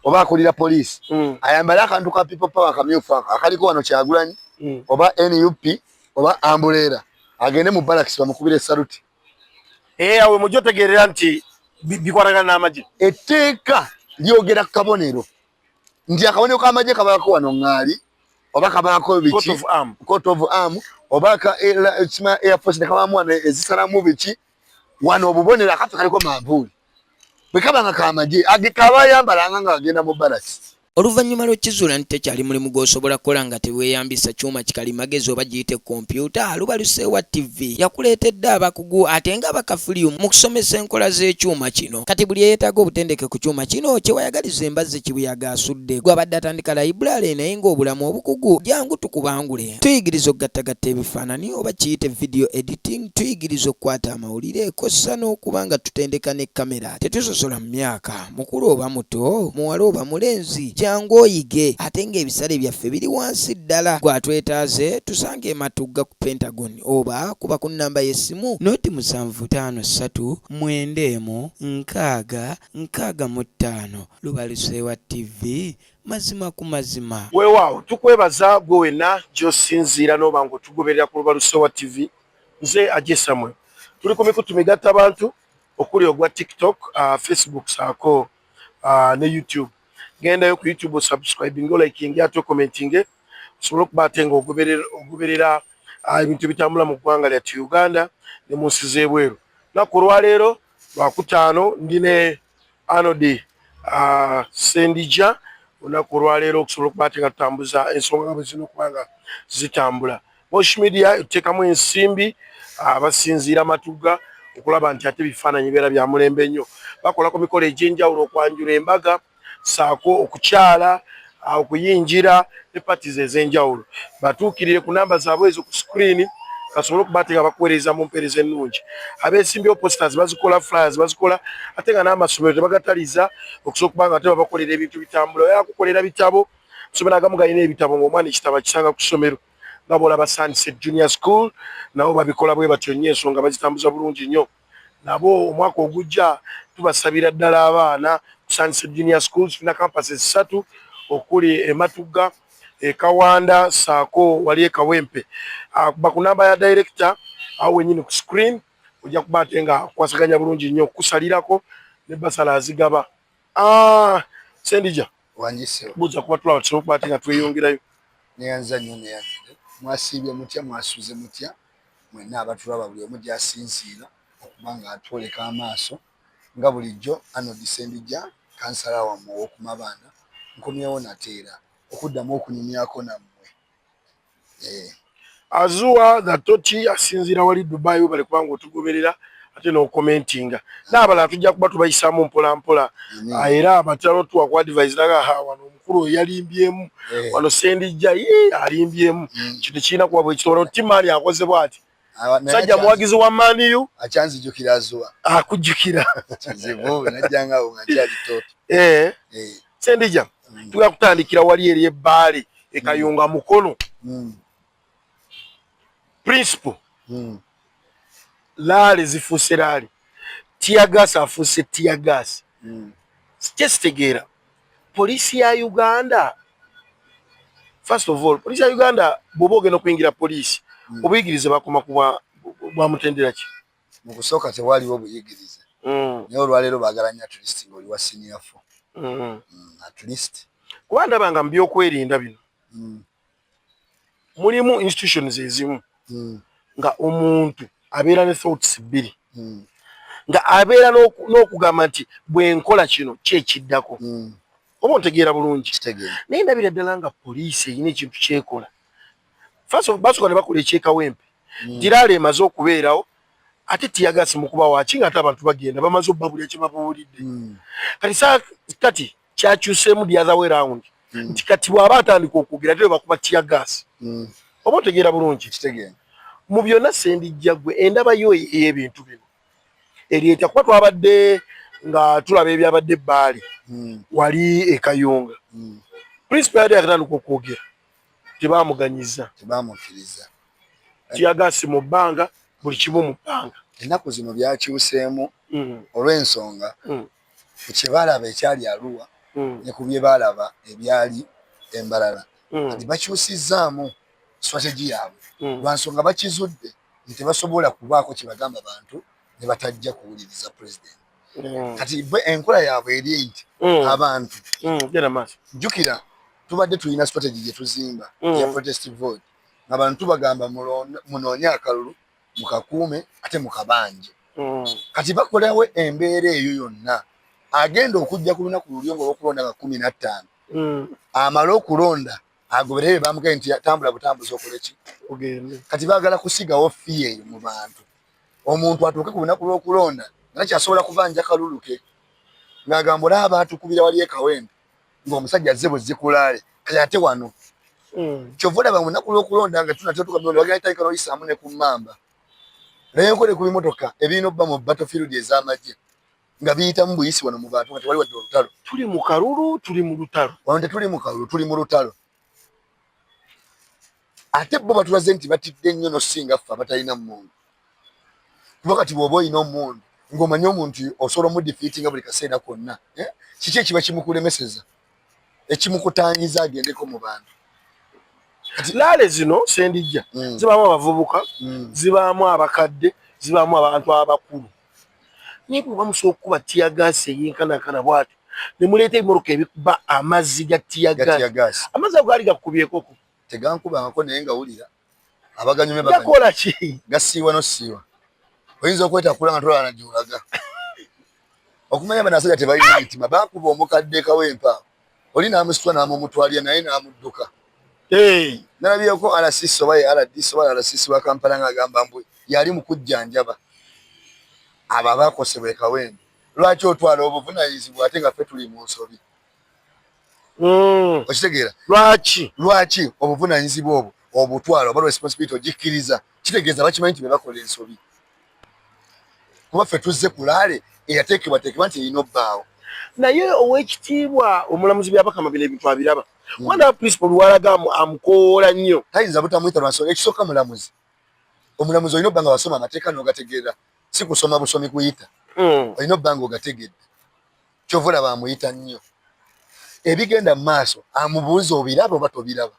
oba akulira police ayambala akantu ka people power kamyufu akaliko wano Kyagulanyi oba NUP oba Ambulera agende mu barracks bamukubire saluti awe mujjo tegerera nti bikwatagana n'amagye etteeka lyogera ku kabonero nti akabonero k'amagye kabako wano ŋŋaali oba kabako biki coat of arm oba ka Air Force ne kabamu wano ezisalamu biki wano obubonero akafe kaliko manvuuli bwe kaba nga kamagye agekaba yambalanga ng'agenda mu barracks. Oluvannyuma lw'ekizuula nti tekyali mulimu gw'osobola kukola nga teweeyambisa kyuma kikalimagezi oba giyite kompyuta, Lubaluseewa TV yakuleetedde abakugu ate nga bakafulyu mu kusomesa enkola z'ekyuma kino. Kati buli eyeetaaga obutendeke ku kyuma kino kye wayagaliza embazzi kibuyaga asudde. Gwe abadde atandika layiburale naye ng'obulamu obukugu jangu tukubangule. Tuyigiriza okugattagatta ebifaananyi oba kiyite video editing, tuyigiriza okukwata amawulire kossa n'okuba nga tutendeka ne kamera. Tetusosola mu myaka, mukulu oba muto, muwala oba mulenzi, jangu oyige ate ng'ebisale byaffe biri wansi ddala. Gwatwetaaze tusange Matugga ku Pentagon oba kuba ku nnamba y'essimu noti 7539 Lubaluseewa TV, mazima ku mazima. Weewaawo tukwebaza gwe wenna gy'osinziira n'oba ng'otugoberera ku Lubaluseewa TV. Nze Ajje Samuel, tuli ku mikutu migatta abantu okuli ogwa TikTok, Facebook saako ne YouTube. Gendayo ku YouTube subscribing liking ate commenting osobola okuba ate nga ogoberera ebintu bitambula mu ggwanga lyattu Uganda ne mu nsi z'ebweru. Naku olwaleero Lwakutaano ndi ne Arnold Sendija. Olunaku olwaleero okusobola okuba ate nga tutambuza ensonga nga zino okuba nga zitambula. Mosh Media eteekamu ensimbi abasinziira Matugga okulaba nti ate bifaananyi beera bya mulembe nnyo. Bakolako mikolo egy'enjawulo okwanjula embaga saako okukyala okuyingira ne parties ez'enjawulo. Batuukirire ku namba zaabwe ezo ku screen kasobole okuba ate nga bakuweereza mu mpeereza ennungi. Abeesimbyewo posters bazikola, flyers bazikola, ate nga n'amasomero tebagataliza okusobola okuba nga ate babakolera ebintu bitambula. Oyo akukolera bitabo, amasomero agamu galina ebitabo ng'omwana ekitabo akisanga ku ssomero. Nga bw'olaba Sunset Junior School nabo babikola bwe batyo nnyo, ensonga bazitambuza bulungi nnyo. Nabo omwaka ogujja tubasabira ddala abaana Sunset Junior Schools fina campuses 3 okuli Matugga, Kawanda saako wali Kawempe. Bakunamba ya director awo wenyini ku screen ojja kuba ate nga kwasaganya bulungi nnyo kusalirako ne basala azigaba. Sendija Wanyise buza kuba tulaba tusobola okuba ate nga tweyongerayo. Neyanza nnyo neyanzire mwasiibye mutya mwasuze mutya mwenna abatulaba buli omu gy'asinziira okuba nga atwoleka amaaso nga bulijjo. Arnold Sendija kansala wammwe ow'okumabaana nkomyewo nateera okuddamu okunyumyako nammwe. Azua Gatoti asinziira wali Dubai bali kubanga otugoberera ate n'okomentinga. N'abalala tujja kuba tubayisaamu mpola mpola. Era abatalo tuwa ku advise laga wano omukulu yalimbyemu wano Sendija alimbyemu. Kintu kirina kuba bwe kitolo Timani akoze bw'ati. Sajja muwagizi wa Maniyu akyanzijjukira Azua akujjukira kizibu najjanga awo nga nkyali toto. Sendija tuga kutandikira wali eri ebbaali Ekayunga Mukono principal laali zifuuse laali tiyagas afuuse tiyagas. Kyesitegeera poliisi ya Uganda, first of all poliisi ya Uganda bw'oba ogenda okuyingira poliisi obuyigirize bakoma kuba bwamutendera ki? Mu kusooka tewaliwo buyigirize naye olwaleero baagala nnyo at least ng'oli wa senior 4 at least kuba ndabanga mu byokwerinda bino mulimu institutions ezimu nga omuntu abeera ne thoughts bbiri nga abeera n'okugamba nti bwe nkola kino kyekiddako oba ontegeera bulungi. Naye ndabira ddala nga poliisi erina ekintu kyekola. First of all basooka ne bakola ekyekawempe tiraala emaze okubeerawo ate tiyagasi mu kuba waaki nga ate abantu bagenda bamaze obbabulira kye babuulidde. Kati kyakyuseemu the other way round nti kati bw'aba atandika okwogera ate bakuba tiyagasi. Oba otegeera bulungi. Mu byonna Sendija gwe endaba yo ey'ebintu bino eryeta kuba twabadde nga tulaba ebyabadde ebbaali wali Ekayunga. Principal yali akatandika okwogera tebaamuganyiza tebaamukiriza tiyagasi mu bbanga buli kimu mu bbanga. Ennaku zino byakyuseemu olw'ensonga ku kye balaba ekyali Arua ne kubye balaba ebyali embalala kati bakyusizaamu strategy yaabwe lwansonga bakizudde nti basobola kubaako kibagamba abantu ne batajja kuwuliriza president kati enkola yaabwe eri nti abantu jjukira tubadde tulina strategy gye tuzimba ya protestive vote abantu tubagamba munoonye akalulu mukakuume ate mukabanje kati bakolawo embeera eyo yonna agenda okujja ku lunaku luli olw'okulonda nga 15 amala okulonda agoberere bamugaye nti tambula butambuzi okoleki kati baagala kusigawo fiya eyo mu bantu omuntu atuuke ku lunaku lw'okulonda nga kyasobola kuvanja kalulu ke ng'agamba olaba atukubira wali ekawempe ng'omusajja azze bwezikulaale kati ate wano kyova olaba mu lunaku lw'okulonda nga tunatatukamionda bagenda itayika n'oyisaamu ne ku mmamba naye nkole ku bimotoka ebirina obba mu battlefield ez'amagye nga biyitamu buyisi wano mu bantu nga tewali wadde olutalo tuli mu kalulu tuli mu lutalo wano tetuli mu kalulu tuli mu lutalo ate bo batulaze nti batidde nnyo nosinga ffe abatalina mmundu kuba kati bw'oba olina omundu ng'omanye omuntu osobola omudifeatinga buli kaseera konna kiki ekiba kimukulemeseza ekimukutanyiza agendeko mu bantu laale zino sendijja zibaamu abavubuka zibaamu abakadde zibaamu abantu abakulu naye bwe bamusobola okukuba tiyagaasi ey'enkanakana bw'ati ne muleeta ebimoroka ebikuba amazzi ga tiyagaasi amazzi ago gaali gakubyekoko tegankubangako naye ngawulira abaganyume gakola ki gasiiwa nosiiwa oyinza okwetakula nga tolaba nagyolaga okumanya banasajja tebalina mitima bakuba omukadde kawempa oli n'amusitula n'amumutwalira naye n'amudduka nalabyeko RCC oba RDC oba RCC wa Kampala ng'agamba mbu yali mu kujjanjaba abo abaakosebwa ekawempe lwaki otwala obuvunaanyizibwa ate nga ffe tuli mu nsobi okitegeera lwaki obuvunaanyizibwa obwo obutwala oba responsibility ogikkiriza kitegeeza bakimanyi nti be bakola ensobi kuba ffe tuzze kulaale eyateekebwateekebwa nti erina obbaawo naye ow'ekitiibwa omulamuzi byabakama bino ebintu abiraba wanda principal luwalaga amukoola nnyo tayinza butamuyita lwansonga ekisooka mulamuzi omulamuzi olina obba nga wasoma amateeka n'ogategeera si kusoma busomi kuyita olina obba nga ogategedde kyova olaba amuyita nnyo ebigenda mu maaso amubuuza obiraba oba tobiraba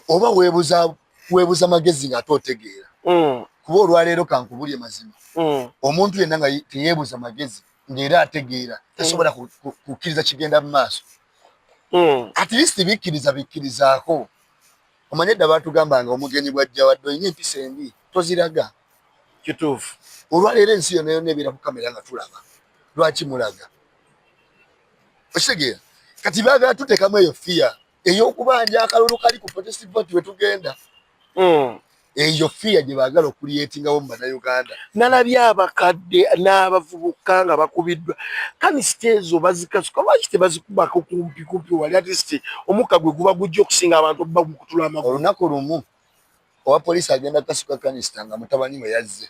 oba weebuza magezi ng'ate otegeera kuba olwaleero kankubulye mazima omuntu yenna nga teyeebuza magezi ng'era ategeera tasobola kukkiriza kigenda mu maaso at least bikkirizaako omanye edda baatugambanga omugenyi bwajja wadde olina empisa embi toziraga kituufu olwaleero ensi yonna yonna ebeera ku kamera nga tulaba lwaki mulaga okitegeera kati baagala tuteekamu eyo fiya ey'okubanja akalulu kali ku protestive vote we tugenda eyo fiya gye baagala okuliyetingawo mu bannayuganda nalabye abakadde n'abavubuka nga bakubiddwa kanisita ezo bazikasuka lwaki tebazikubako kumpi wali atist omukka gwe guba gujja okusinga abantu oba mukutula amagulu olunaku lumu owa poliisi agenda kasuka kanisita nga mutabani we yazze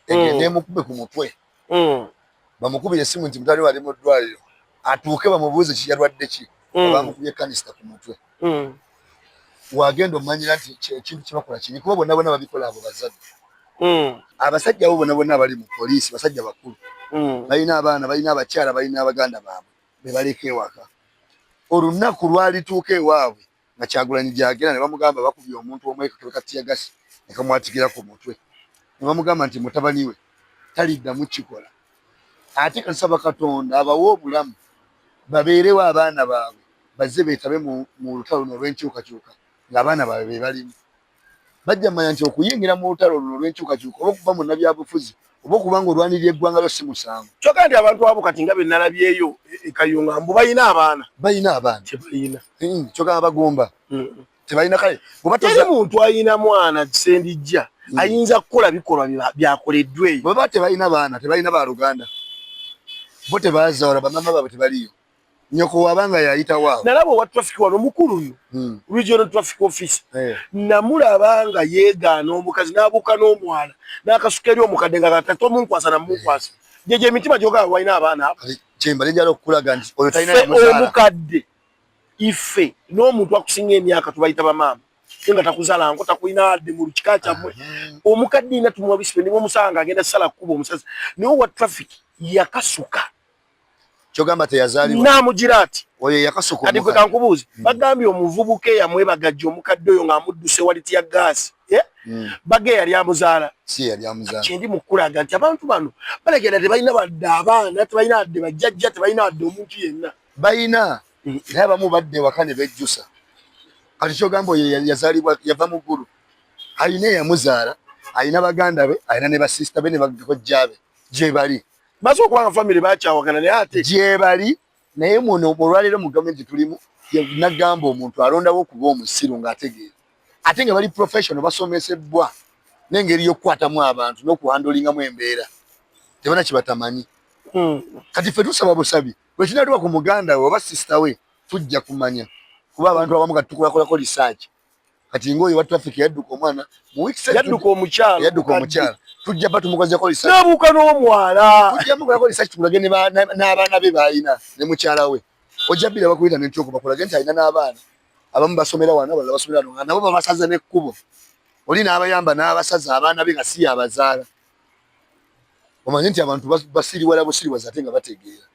egende emukube ku mutwe bamukubira essimu nti mutabani we ali mu ddwaliro atuuke bamubuuze kiyalwadde ki bamukubye kanisita ku mutwe wagenda omanyira nti ekintu kyebakola kiri kuba bonna bonna babikola abo bazadde abasajja abo bonna bonna abali mu poliisi basajja bakulu balina abaana balina abakyala balina abaganda baabwe bebaleka ewaka olunaku lwalituuka ewaabwe nga Kyagulanyi gyagenda ne bamugamba bakubye omuntu omwekatiyagasi ne kamwatikira ku mutwe ne bamugamba nti mutabani we taliddamu kikola ate kasaba Katonda abawa obulamu babeerewo abaana baabwe bazze beetabe mu lutalo luno olw'enkyukakyuka ng'abaana baabwe be balimu bajja mmanya nti okuyingira mu lutalo luno olw'enkyukakyuka oba okuva mu nabyabufuzi oba okuba nga olwanirira eggwanga lyo si musango kyokka nti abantu abo kati nga be nalabyeyo ekayunga mbu balina abaana tebalina kyokka bagomba tebalina kale teri muntu alina mwana sendijja ayinza kukola bikolwa byakoleddwa eyo baba tebalina baana tebalina baaluganda bo tebazaala bamama baabwe tebaliyo nyoko wabanga yayita wao nalabo wa traffic wano mukulu nyo regional traffic office namulaba nga yeegaana omukazi n'abuuka n'omwana n'akasuka eri omukadde nga katato munkwasa na munkwasa jeje emitima gyoga walina abaana kyemba lenjala okulaga nti oyo talina omukadde ife n'omuntu akusinga emyaka tubayita bamaama nga takuzaala ngo takulina adde mu kika kyammwe omukadde ina tumuwa bisipe niwo musanga agenda sala kuba omusazi niwo wa traffic yakasuka Kyogamba teyazaalibwa. Namugirati. Oyo yakasuka omukadde. Kati gwe kankubuuza. Bagambye omuvubuka yamwebagajja omukadde oyo ng'amudduse waliti ya gaasi. Bage yali amuzaala. Si yali amuzaala. Kyendi mukulaga nti abantu bano balagenda tebalina badde abaana, tebalina badde bajjajja, tebalina badde omuntu yenna. Bayina. Naye abamu badde waka ne bejjusa. Kati kyogamba oyo yazaalibwa yava mu ggulu. Alina eyamuzaala, alina baganda be, alina ne basista be ne bakojja be. Gye bali. Baso kubanga family bakyawagana naye ate. Gye bali naye muno olwaleero mu gavumenti tulimu nagamba omuntu alondawo okuba omusiru ng'ategeera. Ate nga bali professional basomesebwa n'engeri y'okukwatamu abantu n'okuhandolingamu embeera. Tebana kibatamanyi. Kati ffe tusaba busabi. Bwe kinatuuka ku muganda we oba sisita we tujja kumanya. Kuba abantu abamu kati tukolakolako research. Kati ng'oyo wa traffic yadduka omwana mu week set yadduka omukyala. Tujja ba tumukozeko research. N'abuuka n'omwala. Tujja mukolako research tulage n'abaana be baalina ne mukyala we. Ojja bbira bakuyita n'ekyoko bakulage nti alina n'abaana. Abamu basomera wano abalala basomera wano. Nabo babasaza n'ekkubo. Oli n'abayamba n'abasaza abaana be nga si abazaala. Omanyi nti abantu basiriwala busiriwaza ate nga bategeera.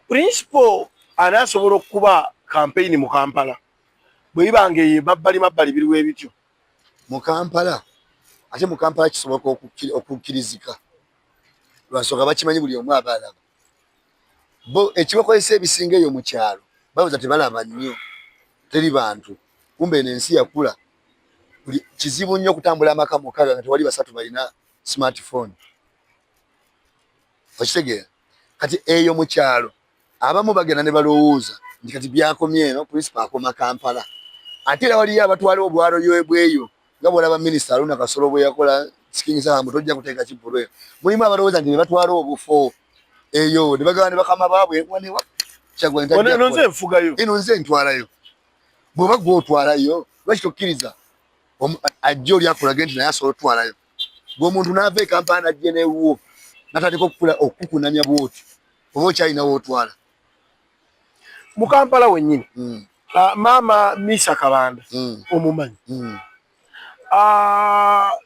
Principal anaasobola okuba campaign mu Kampala. Bwe bibanga ye mabbali biriwe bityo. Mu Kampala. Ate mu Kampala kisoboka okukkirizika. Lwansonga bakimanyi buli omu abaalaba. Bo ekibakozesa ebisinga eyo mu kyalo. Babuza tebalaba nnyo. Teri bantu. Kumbe n'ensi yakula. Kizibu nnyo okutambula amaka mukaaga nga tewali basatu balina smartphone. Okitegeera. Kati eyo mu kyalo abamu bagenda ne balowooza nti kati byakomye eno principal akoma Kampala. Ate era waliyo abatwala obwalo bweyo nga bw'olaba minisita Aruna Kasolo bwe yakola sikinyisa hamwe tojja kuteeka kipulwe. Mulimu abalowooza nti ne batwala obufo eyo ne bagaba ne bakama baabwe wane wa kyagwa ntajja. Ono nze nfugayo. Eno nze ntwalayo. Bw'oba gw'otwalayo lwaki tokkiriza ajja oli akulaga nti naye asobola otwalayo. Ng'omuntu n'ava e Kampala n'ajja n'ewuwo n'atandika okukunanya bw'oti oba okyalina w'otwala. Mu Kampala wennyini. Maama Misa Kabanda omumanyi.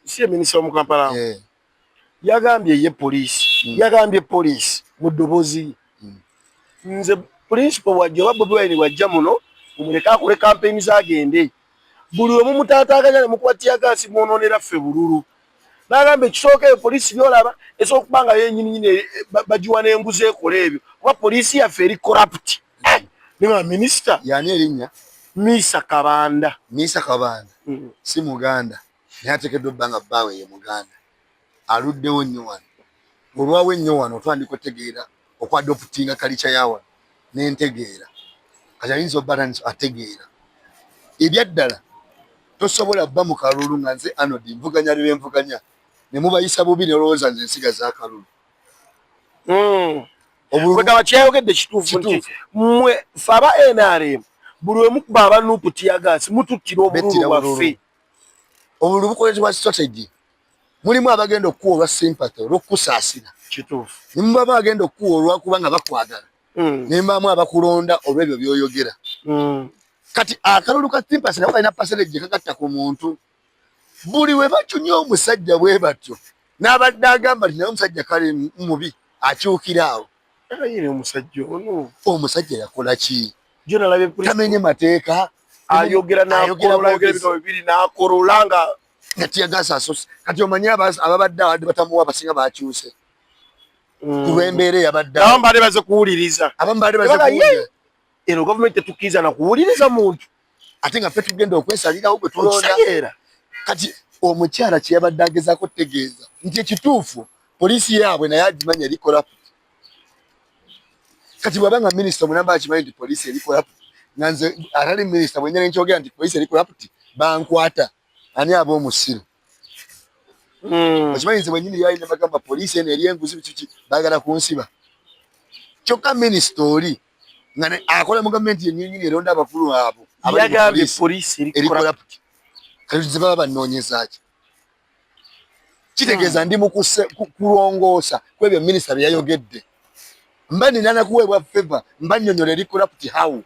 Si minisita wa mu Kampala. Yagambye ye poliisi. Yagambye poliisi mu ddoboozi. Nze principal wajja oba Bobi Wine wajja muno omuleka akole campaign z'agende. Buli omu mutaataaganya ne mukwatya gaasi mwonoonera ffe bululu. N'agamba ekisooka poliisi byolaba esobola okuba nga yennyini bagiwa n'enguzi ekola ebyo. Kuba poliisi yaffe eri corrupt. Nima minisita. Yani erinnya? Misa Kabanda. Misa Kabanda. Si Muganda. Naye ateekeddwa obba nga bbaawe ye Muganda. Aluddewo nnyo wano. Olwawo ennyo wano otwandika otegeera okwadoputinga kalica ya wano n'entegeera. Kati ayinza obba ategeera. Ebyaddala tosobola bba mu kalulu nga nze Arnold nvuganya lwe nvuganya ne mubayisa bubi ne olowooza nze ensiga za kalulu. Kwegaba kyayogedde kituufu nti mmwe ffe aba NRM buli omu kuba abanuupu tiyagaasi mututtira obululu bwaffe. Obululu bukolezebwa strategy. Mulimu abagenda okukuwa olwa sympathy olw'okukusaasira. Kituufu. Ne mubamu abagenda okukuwa olwakuba nga bakwagala. Ne mubamu abakulonda olw'ebyo by'oyogera. Kati akalulu ka sympathy nako kalina percentage kagatta ku muntu. Buli we bacunya omusajja bwe batyo n'abadde agamba nti naye omusajja kale mubi akyukira awo. Omusajja yakola ki? Tamenye mateeka. Ayogera n'akolola ebintu bibiri n'akolola nga yatiyagaasa asoose. Kati omanye ababadde abadde batamuwa abasinga baakyuse. Ku lw'embeera eyabadde. Abamu baali baze kuwuliriza. Abamu baali baze kuwuliriza. Eno gavumenti tetukkiriza na kuwuliriza muntu. Ate nga ffe tugenda okwesalirawo gwe tulonda. Kati omukyala kye yabadde agezaako kutegeeza nti ekituufu poliisi yaabwe naye agimanya eri corrupt. Kati bw'aba nga minisita omunamba akimanyi nti poliisi eri corrupt nga nze atali minisita bwe nnyina nkyogera nti poliisi eri corrupt bankwata ani aba omusiru. Okimanyi nze bwennyini yali ne bagamba poliisi eno eri enguzi biki baagala kunsiba. Kyokka minisita oli nga akola mu gavumenti yennyini eronda abakulu abo yagambye poliisi eri corrupt. Kati ze baba banoonyeza ki? Kitegeeza ndi mu kulongoosa kwebyo minisita bye yayogedde. Mba nina nakuweebwa favor mba nnyonnyola eri corrupt how.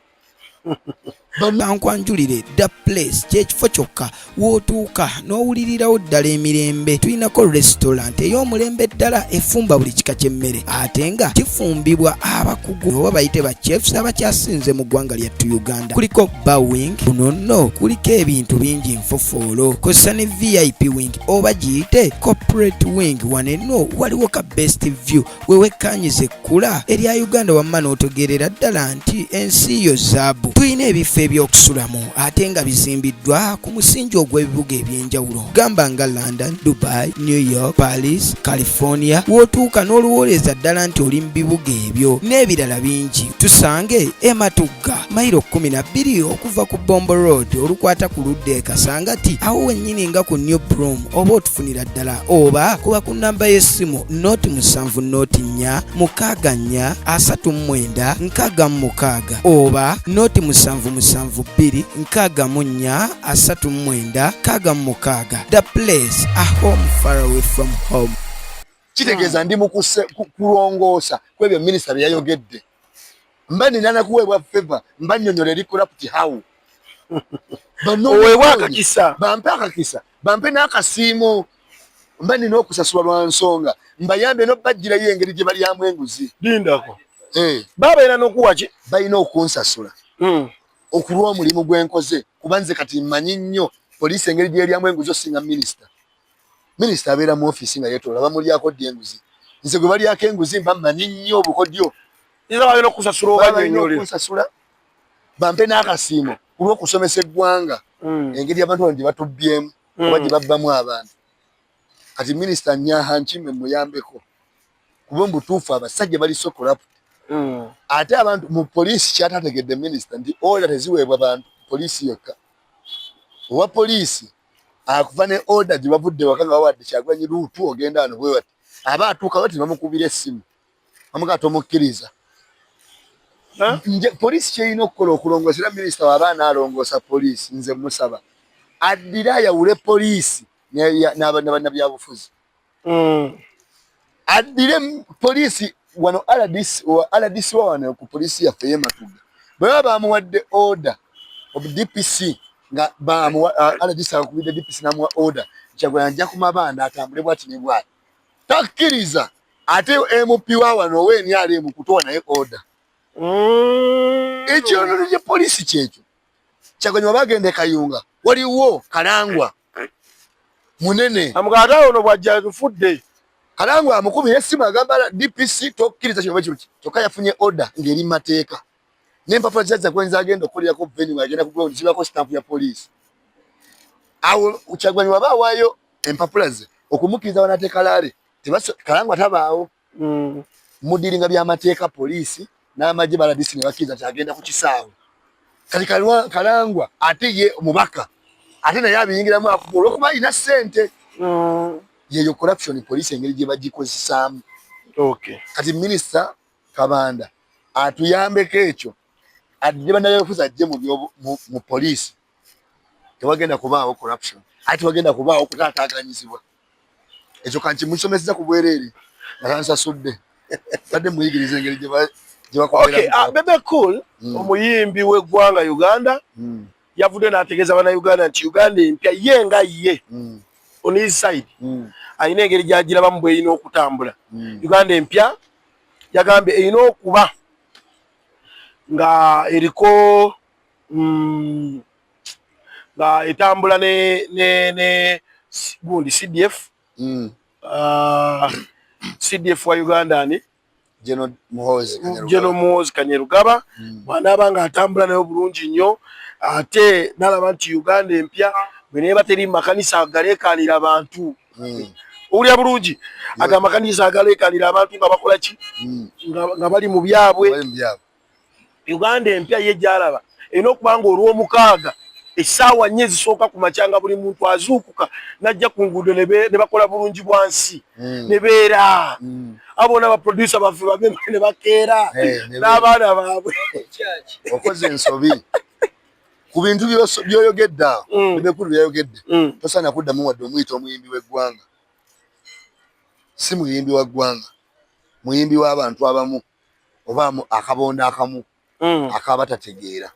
bankwanjulire The Place kyekifo kyokka wootuuka n'owulirirawo ddala emirembe. Tulinako restaurant ey'omulembe ddala efumba buli kika ky'emmere ate nga kifumbibwa abakugu oba bayite ba chefs abakyasinze mu ggwanga lyattu Uganda. Kuliko bar wing, kuno nno kuliko ebintu bingi nfofoolo, kosa ne VIP wing oba giyite corporate wing. Wano eno waliwo ka best view wewekkanyiza ekkula erya Uganda wamma n'otegeerera ddala nti ensi yo zaabu. Tulina ebifo eby'okusulamu ate nga bizimbiddwa ku musingi ogw'ebibuga ebyenjawulo gamba nga London, Dubai, New York, Paris, California. Wootuuka n'oluwooleza ddala nti oli mu bibuga ebyo n'ebirala bingi. Tusange Matugga mayiro 12 okuva ku Bombo Road olukwata ku ludda Kasangati awo wennyini nga ku New Broom, oba otufunira ddala oba kuba ku namba y'essimu noti 7 noti 4 6 4 39 oba noti 772 6 4 The Place, a home far away from home. Kitegeeza ndi mu kulongoosa kwebyo minisita bye yayogedde. Mba nina kuweebwa favor, mba nnyonnyola eri corrupt how. Oweebwa akakisa. Bampe akakisa. Bampe n'akasiimo. Mba nina okusasula lwa nsonga. Mbayambe n'obbajjirayo engeri gye balyamu enguzi. Lindako. Baba era n'okuwa ki? Balina okunsasula. Okulwa omulimu gwe nkoze kuba nze kati mmanyi nnyo poliisi engeri gye eryamu enguzi osinga minisita. Minisita abeera mu ofiisi nga yeetoola bamulyako ddi enguzi. Nze gwe balyako enguzi mba mmanyi nnyo obukodyo. Nze balina okusasula oba nnyonnyola. Okunsasula. Bampe n'akasiimo ku lw'okusomesa eggwanga engeri abantu bano gye batubbyemu oba gye babbamu abantu. Kati minisita Nyaha Nkime muyambeko kuba mbutuufu abasajja bali so corrupt. Ate abantu mu poliisi kyatategedde minisita nti order teziweebwa bantu poliisi yokka. Owa poliisi akuva ne order gye bavudde waka nga bawadde Kyagulanyi luutu ogenda wano bwe bati aba atuuka bati bamukubira essimu bamugaa tomukkiriza. Nje poliisi kyerina okukola okulongoosera minisita w'abaana alongoosa poliisi nze musaba addire ayawule poliisi n'abannabyabufuzi. Addire poliisi wano RDC wa wano ku poliisi yaffe y'e Matugga bwe baba bamuwadde order of DPC nga RDC akubidde DPC n'amuwa order Kyagulanyi ajja ku mabanda atambule bw'ati ne bw'ati takkiriza ate MP wa wano ow'NRM kutowa naye order. Ekyonono kye poliisi kyekyo. Kyagulanyi bwe bagenda e Kayunga waliwo Kalangwa munene amugata ono bw'ajja tufudde. Kalangwa amukubira essimu agamba DPC tokkiriza kino bwe kiti kyokka yafunye order ng'eri mateeka. N'empapula zazza kwenza agenda okukolerako venue agenda kugula zibako stamp ya poliisi. Awo Kyagulanyi waba awaayo empapula ze okumukkiriza wanateeka laale Kalangwa tabaawo. Mudiringa by'amateeka poliisi n'amagye baladisi ne bakkiriza nti agenda ku kisaawe. Kati Kalangwa ate ye omubaka ate naye abiyingiramu akuba olw'okuba alina ssente. Yeyo corruption poliisi engeri gye bagikozesaamu. Kati minisita Kabanda atuyambeko ekyo adde bannabyabufuzi ajje mu poliisi tewagenda kubaawo corruption ate tewagenda kubaawo okutaataaganyizibwa. Ekyo kanti musomeseza ku bwereere nga tansasudde tadde muyigiriza engeri gye bakolera. Bebe Cool omuyimbi w'eggwanga Uganda yavudde n'ategeeza bannayuganda nti Uganda empya ye nga ye on his side alina engeri gy'agirabamu bw'erina okutambula. Uganda empya yagambye erina okuba nga eriko nga etambula ne gundi CDF CDF wa Uganda ni General Muhoozi Kanyerugaba bw'anaaba nga atambula nayo bulungi nnyo ate n'alaba nti Uganda empya bwe neeba teri makanisa agaleekaanira abantu. Owulira bulungi agamba makanisa agaleekaanira abantu nga bakola ki nga bali mu byabwe. Uganda empya ye gy'alaba erina okuba nga olw'omukaaga essaawa 4 ezisooka ku makyanga buli muntu azuukuka n'ajja ku nguudo ne bakola bulungi bwansi ne beera abo n'abaproducer baffe babe ne bakeera n'abaana baabwe. Okoze ensobi ku bintu by'oyogedde awo ebikulu by'oyogedde tosaana kuddamu wadde omuyita omuyimbi w'eggwanga. Si muyimbi wa ggwanga, muyimbi w'abantu abamu oba akabonda akamu akaba tategeera.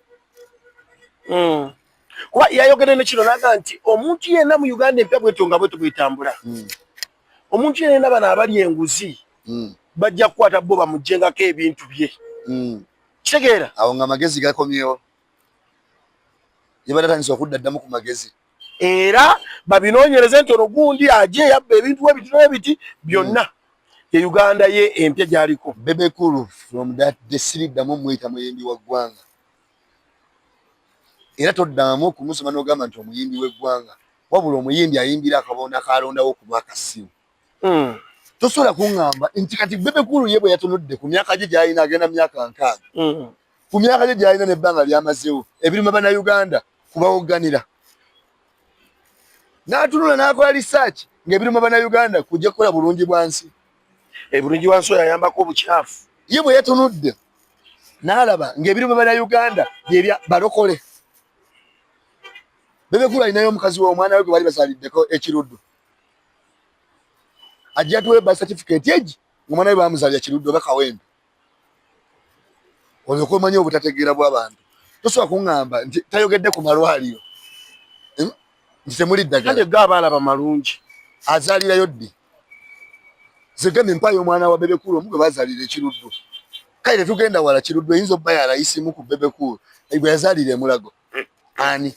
kuba yayogera ne kino naga nti omuntu yenna mu Uganda empya bwetonga bwe tubitambula omuntu yenna bana abali enguzi bajja kukwata bo bamujjengako ebintu bye kitegeera awo nga magezi gakomyewo yebatatandisa okuddaddamu ku magezi era babinoonyereze nti ono gundi aje yabba ebintu ebiti byonna ye Uganda ye empya gyaliko Bebe Cool from that desiriddamu muyita muyimbi wa ggwanga era toddamu kumusoma n'ogamba nti omuyimbi w'eggwanga wabula omuyimbi ayimbira akabonda kalondawo ku mwakasimu tosobola kuŋŋamba nti kati Bebe Cool ye bwe yatunudde ku myaka gye gy'alina agenda myaka 6 ku myaka gye gy'alina n'ebbanga lyamazeewo ebiruma bannayuganda kubawogganira n'atunula n'akola research ng'ebiruma bannayuganda kujja kukola bulungi bwansi ebulungi bwansi yayambako obukyafu ye bwe yatunudde n'alaba ng'ebiruma bannayuganda byebya balokole Bebe Cool alinayo omukazi w'omwana we gwe bali bazaaliddeko ekiruddu ajja tuwe birth certificate egi ng'omwana we bamuzaalira kiruddu oba kawempe olyoka omanye obutategeera bw'abantu tosobola kuŋŋamba nti tayogedde ku malwaliro nti temuli ddagala kale ga abaalaba malungi azaalirayo ddi zegame mpayo omwana wa Bebe Cool omu gwe bazaalira ekiruddu kale tetugenda wala kiruddu eyinza obba yalayisimu ku Bebe Cool gwe yazaalira emulago ani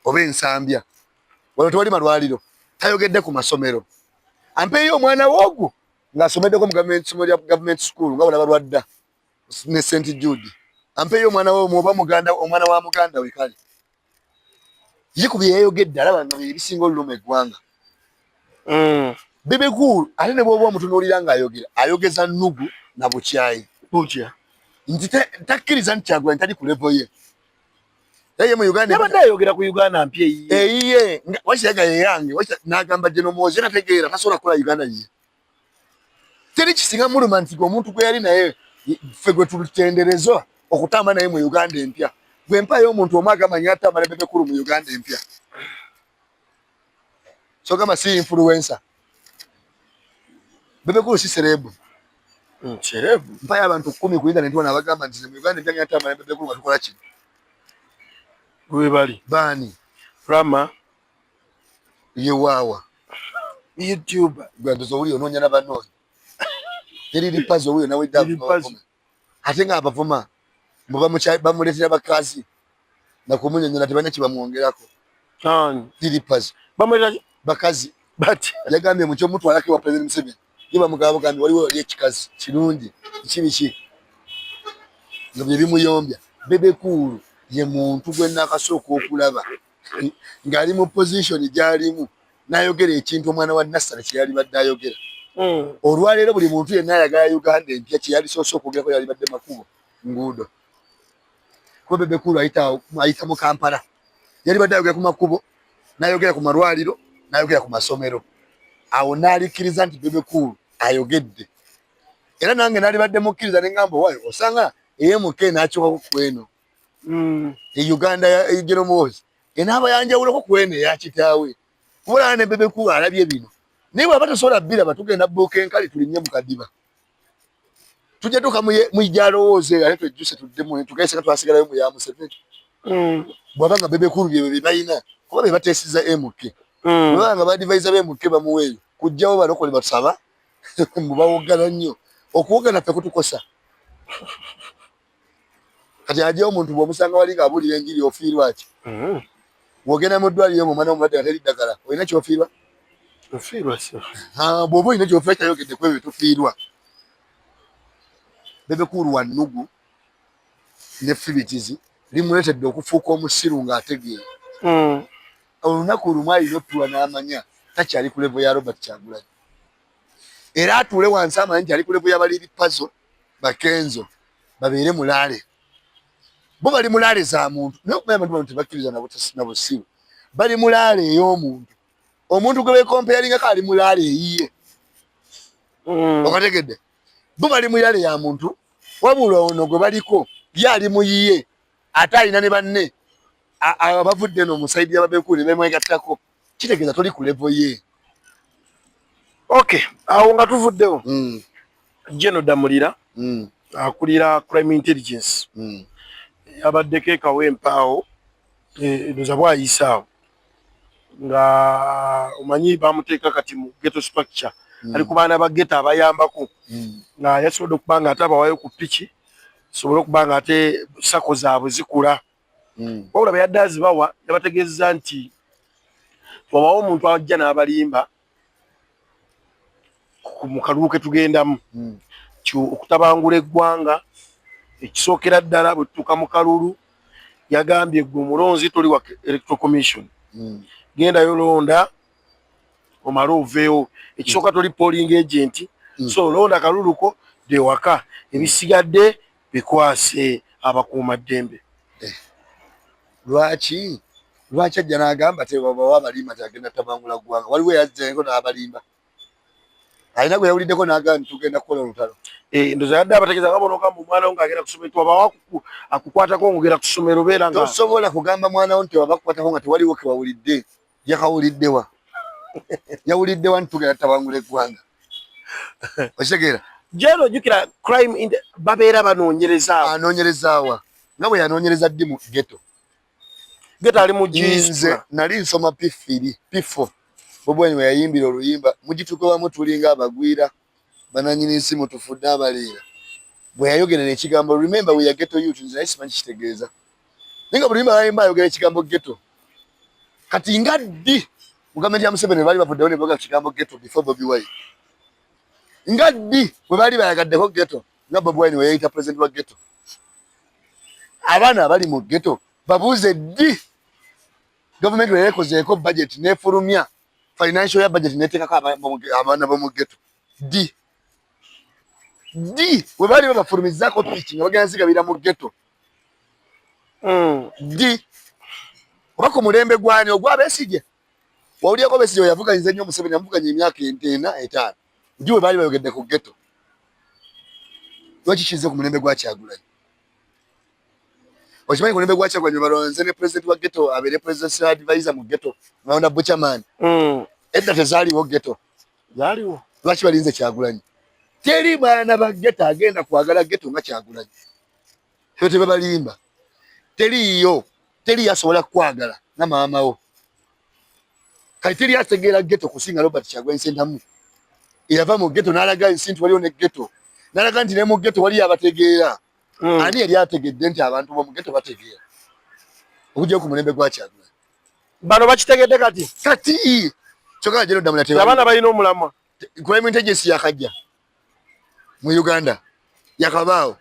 oba ensambya wano tewali malwaliro tayogedde ku masomero ampeeyo omwana w'ogwo ng'asomeddeko mu government school nga bulaba lwadda ne St Jude ampeeyo omwana w'omwo oba omwana wa muganda we kale ye ku bye yayogedde alaba nga ebisinga oluluma eggwanga Bebe Cool ate ne bw'oba omutunuulira ng'ayogera ayogeza nnugu na bukyayi nti takkiriza nti Kyagulanyi tali ku levo ye ye mu Uganda yabadde ayogera ku Uganda mpya eyiye wakiraga yeyange n'agamba Genomoze nategeera tasobola kukola Uganda ye teri kisinga muluma nti omuntu gwe yali naye ffe gwe tutenderezwa okutamba naye mu Uganda empya gwe mpayo omuntu omu agamanya atamba ne Bebe Cool mu Uganda empya so gamba si influencer Bebe Cool si serebu mpayo abantu 10 ku internet wana abagamba nti mu Uganda empya atamba ne Bebe Cool batukola kino gwe bali bani Rama yewawa YouTube gwandozo uli ononya n'abanoyi teri lipazo huyo nawe davu ate nga abavuma bamuletera bakazi na kumunyonyola tebanya kibamuwongerako lipazo bamuletera bakazi bati yagambye mu kyomuntu alake wa President Museveni yiba mugabo gambi waliwo oli ekikazi kirungi kibiki nga bye bimuyombya Bebe Cool ye muntu gwe nakasooka okulaba ng'ali mu position gy'alimu n'ayogera ekintu omwana wa Nassar kye yali badde ayogera olwaleero buli muntu yenna ayagala Uganda empya kye yali soose okwogerako yali badde makubo nguudo kuba Bebe Cool ayita mu Kampala yali badde ayogera ku makubo n'ayogera ku malwaliro n'ayogera ku masomero awo n'alikkiriza nti Bebe Cool ayogedde era nange n'ali badde mukkiriza ne ngamba waayo osanga EMK n'akyukako ku eno Uganda ya Genomoze enaaba yanjawulako ku eno eya kitaawe kubulana ne Bebe Cool alabye bino naye bw'aba tosobola bbira batugenda bbuuka enkali tulinnye mu kadiba tujja tuka mu ijaalowooze ate twejjuse tuddemu tugaiseka twasigalayo mu ya Museveni bw'aba nga Bebe Cool bye balina kuba be bateesiza MK bw'aba nga badivaiza b'MK bamuweeyo kujjawo balokole batusaba mubawoggana nnyo okuwoggana ffe kutukosa kati ajjawo omuntu bw'omusanga wali ng'abulira enjiri ofiirwa ki wogenda mu ddwaliro omwana omulwadde nga teri ddagala olina kyofiirwa bw'oba olina kyofiirwa kyayogedde ku ebyo tufiirwa Bebe Cool wa nnugu ne fibitizi limuleetedde okufuuka omusiru ng'ategeera olunaku lumu alina otuula n'amanya takyali ku levo ya Robert Kyagulanyi era atuule wansi amanya nti ali ku levo y'abaliiri pazo bakenzo babeere mulaale bo bali mulaale za muntu naye okumanya abantu tebakkiriza na busiru bali mulaale ey'omuntu omuntu gwe beekompeyaringako ali mulaale eyiye okategedde bo bali mulaale ya muntu wabula ono gwe baliko ye ali muyiye ate alina ne banne abavudde no musaidi ya Bebe Cool ne bemwegattako kitegeeza toli ku levo ye okay awo nga tuvuddewo General Damulira akulira crime intelligence abaddeko ekawempa awo ndoza bwayisa nga omanyi bamuteeka kati mu ghetto structure ali ku baana ba ghetto abayambako nga yasobodde okuba nga ate abawayo ku piki sobole okuba nga ate sako zaabwe zikula wabula bwe yadde azibawa yabategeeza nti wabawo omuntu ajja n'abalimba mu kalulu ke tugendamu okutabangula eggwanga ekisookera ddala bwe tutuuka mu kalulu yagambye gwe omulonzi toli wa electoral commission gendayo londa omale oveewo ekisooka toli polling agent so londa kaluluko dewaka ebisigadde bikwase abakuuma ddembe lwaki ajja n'agamba tebabawa abalimba tyagenda tabangula ggwanga waliwo yazzengo n'abalimba alina gwe yawuliddeko n'agamba nti tugenda kukola olutalo ndoza yadde abategeeza nga bonogamba omwana wo ng'agenda ku ssomero tiwabawa akukwatako ng'ogenda ku ssomero beera nga tosobola kugamba mwana wo nti wabakukwatako nga tewaliwo ke wawulidde yakawuliddewa yawuliddewa nti tugenda tabangula eggwanga okitegeera jeno ojjukira crime babeera banoonyereza anoonyerezaawa nga bwe yanoonyereza ddi mu geto ali mu nze nali nsoma P4 Bobweni we yayimbira oluyimba mugitukobamu tulinga abagwira bananyini nsimu tufudde abaleera bwe yayogera n'ekigambo remember we are ghetto youth nze naye simanyi kitegeeza ninga buli luyimba yayimba ayogera ekigambo ghetto kati nga ddi mu gavumenti ya Museveni baali bavuddewo ne boogera kigambo ghetto before Bobi Wine nga ddi bwe baali bayagaddeko ghetto nga Bobi Wine we yayita president wa ghetto abaana abali mu ghetto babuuze ddi gavumenti we yakozeeko budget n'efulumya financial ya budget netekako abaana bo mu ghetto ddi we baali babafulumizaako piki nga bagenda zigabira mu ghetto ddi oba ku mulembe gwani ogwa Besigye wawulyako Besigye yavuganyiza nnyo Museveni amuvuganya emyaka 45 ddi we baali bayogedde ku ghetto lwaki kize ku mulembe gwa Kyagulanyi okimanyi ku mulembe gwa Kyagulanyi balonze ne president wa ghetto abeere presidential advisor mu ghetto ngawonda Buchaman edda tezaaliwo ghetto zaaliwo lwaki balinze Kyagulanyi teri baana ba ghetto agenda kwagala ghetto nga Kyagulanyi tebe balimba teri yasobola kwagala na maama wo kati teri ategeera ghetto kusinga Robert Kyagulanyi Ssentamu yava mu ghetto n'alaga nsi nti waliwo ne ghetto n'alaga nti ne mu ghetto wali abategeera ani yali ategedde nti abantu bo mu ghetto bategeera okujja ku mulembe gwa Kyagulanyi bano bakitegedde kati kyokka jero damula tebali abaana balina omulamwa crime intelligence yakajja mu Uganda yakabaawo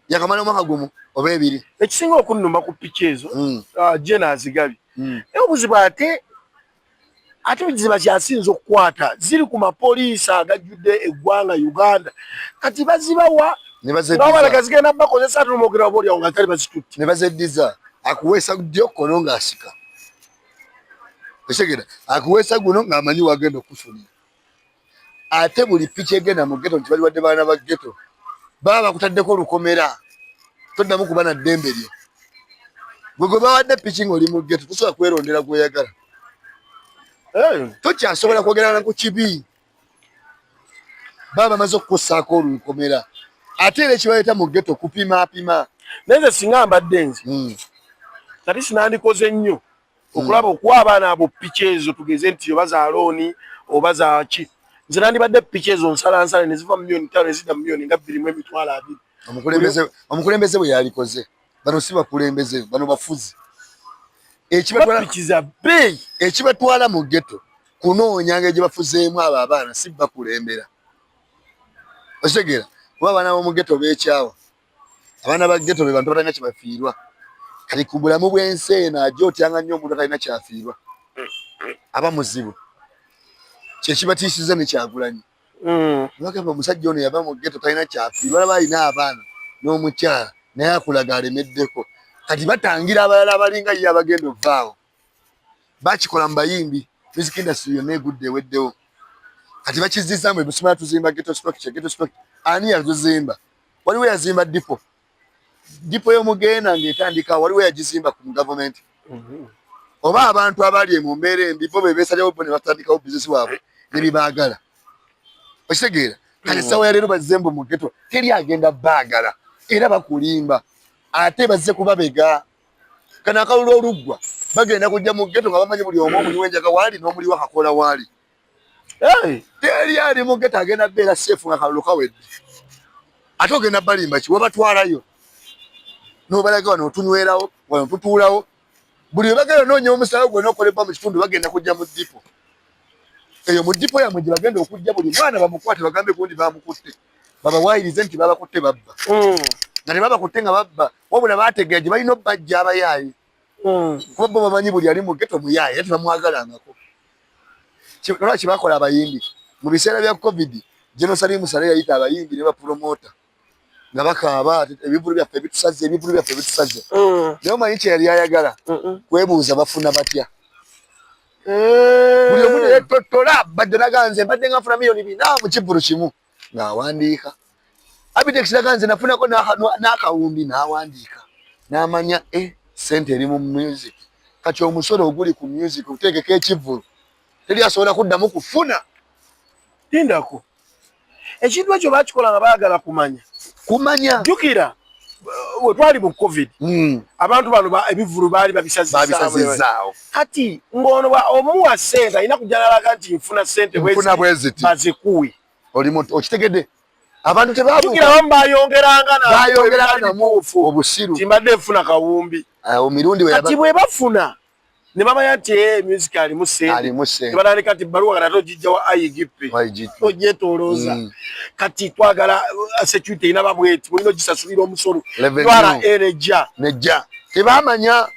yakamala omwaka gumu oba ebiri ekisinga okunnuma ku piki ezo jena azigabi obuzibu ate biziba kyasinza okukwata ziri ku mapoliisi agajjudde eggwanga Uganda kati bazibawa n'abalaka zigenda bakozesa atumogera obaolyawo nga tali bazitutte ne bazeddiza akuweesa ddyo kono ng'asika otegera akuweesa guno ng'amanyi wagenda okufunira ate buli piki egenda mu ghetto nti bali wadde baana ba ghetto baba bakutaddeko olukomera toddamu kuba na ddembe lyo gwe bawadde piki ng'oli mu ghetto tosobola kwerondera gweyagala tokyasobola kwogerana ku kibi baba bamaze okukussaako olukomera ate era ekibaleeta mu ghetto kupimaapima naye singa mbadde nze kati sinandikoze nnyo okulaba okuwa abaana abo piki ezo tugeze nti oba za looni oba za ki nze nandibadde piki ezo nsalansala ne ziva $5 million ne zidda $2 2,200 omukulembeze bwe yalikoze bano si bakulembeze bano bafuzi ekibatwala mu ghetto kunoonya ngeri gye bafuzeemu abo abaana si bakulembera okitegeera kuba abaana b'omu ghetto beekyawa abaana ba ghetto be bantu batalina kye bafiirwa kati ku bulamu bw'ensi eno ajja otyanga nnyo omuntu atalina kyafiirwa aba muzibu kyekibatiisiza ne Kyagulanyi bagamba omusajja ono yava mu ghetto talina kyafiirwa alaba alina abaana n'omukyala naye akulaga alemeddeko kati batangira abalala abalinga ye abagenda ovaawo bakikola mu bayimbi music industry yonna egudde eweddewo kati bakizizaamu ebusumala tuzimba ghetto structure ani yazimba waliwo yazimba dipo y'omugenda ng'etandika waliwo yagizimba ku gavumenti oba abantu abali mu mbeera embi bo beesalirawo bo ne batandikawo bizinesi waabwe ne bibaagala okitegeera kati essawa ya leero bazembe mu ghetto teri agenda baagala era bakulimba ate bazze kubabega kana akalulu olugwa bagenda kujja mu ghetto nga bamanyi buli omu omuli wenjaga wali n'omuli wakakola wali teri ali mu ghetto agenda beera safe nga kalulu kawedde ate ogenda balimba ki wabatwalayo n'obalaga wano otunywerawo wano tutuulawo buli we bagenda noonya omusawo gwena okolebwa mu kitundu bagenda kujja mu dipo eyo mu dipo yamwe gye bagenda okujja buli mwana bamukwate bagambe gundi bamukutte babawaayirize nti babakutte babba nga tebabakutte nga babba wabula baategera gye balina obbajja abayaayi kuba bo bamanyi buli ali mu ghetto muyaayi ate bamwagalangako lwaki bakola abayimbi mu biseera bya covid Jenosali Musale yayita abayimbi ne bapromota nga bakaaba ebivulu byaffe bitusaze naye omanyi kye yali ayagala kwebuuza bafuna batya buli omu yetottola badde naganze mbadde nga nfuna miliyoni 4 mu kivulu kimu ng'awandiika Abitex naganze nafunako n'akawumbi n'awandiika n'amanya sente eri mu music kati omusolo oguli ku music oteekeko ekivulu teri asobola kuddamu kufuna tindako ekintu ekyo bakikola nga baagala kumanya jjukira we twali mu covid abantu bano ebivulu baali babisazizaawo kati ng'ono omuwa sente alina kujja n'alaga nti nfuna sente bazikuwe okitegedde abantu tebabuka abamu bayongeranga namuufu obusiru timbadde nfuna kawumbi omirundi kati bwe bafuna ne bamanya nti music alimu sente tebalaaleka nti baluwa kati ate ogijja wa IGP ogyetoolooza kati twagala security erina babweti mulina ogisasulira omusolo twala nejja tebamanya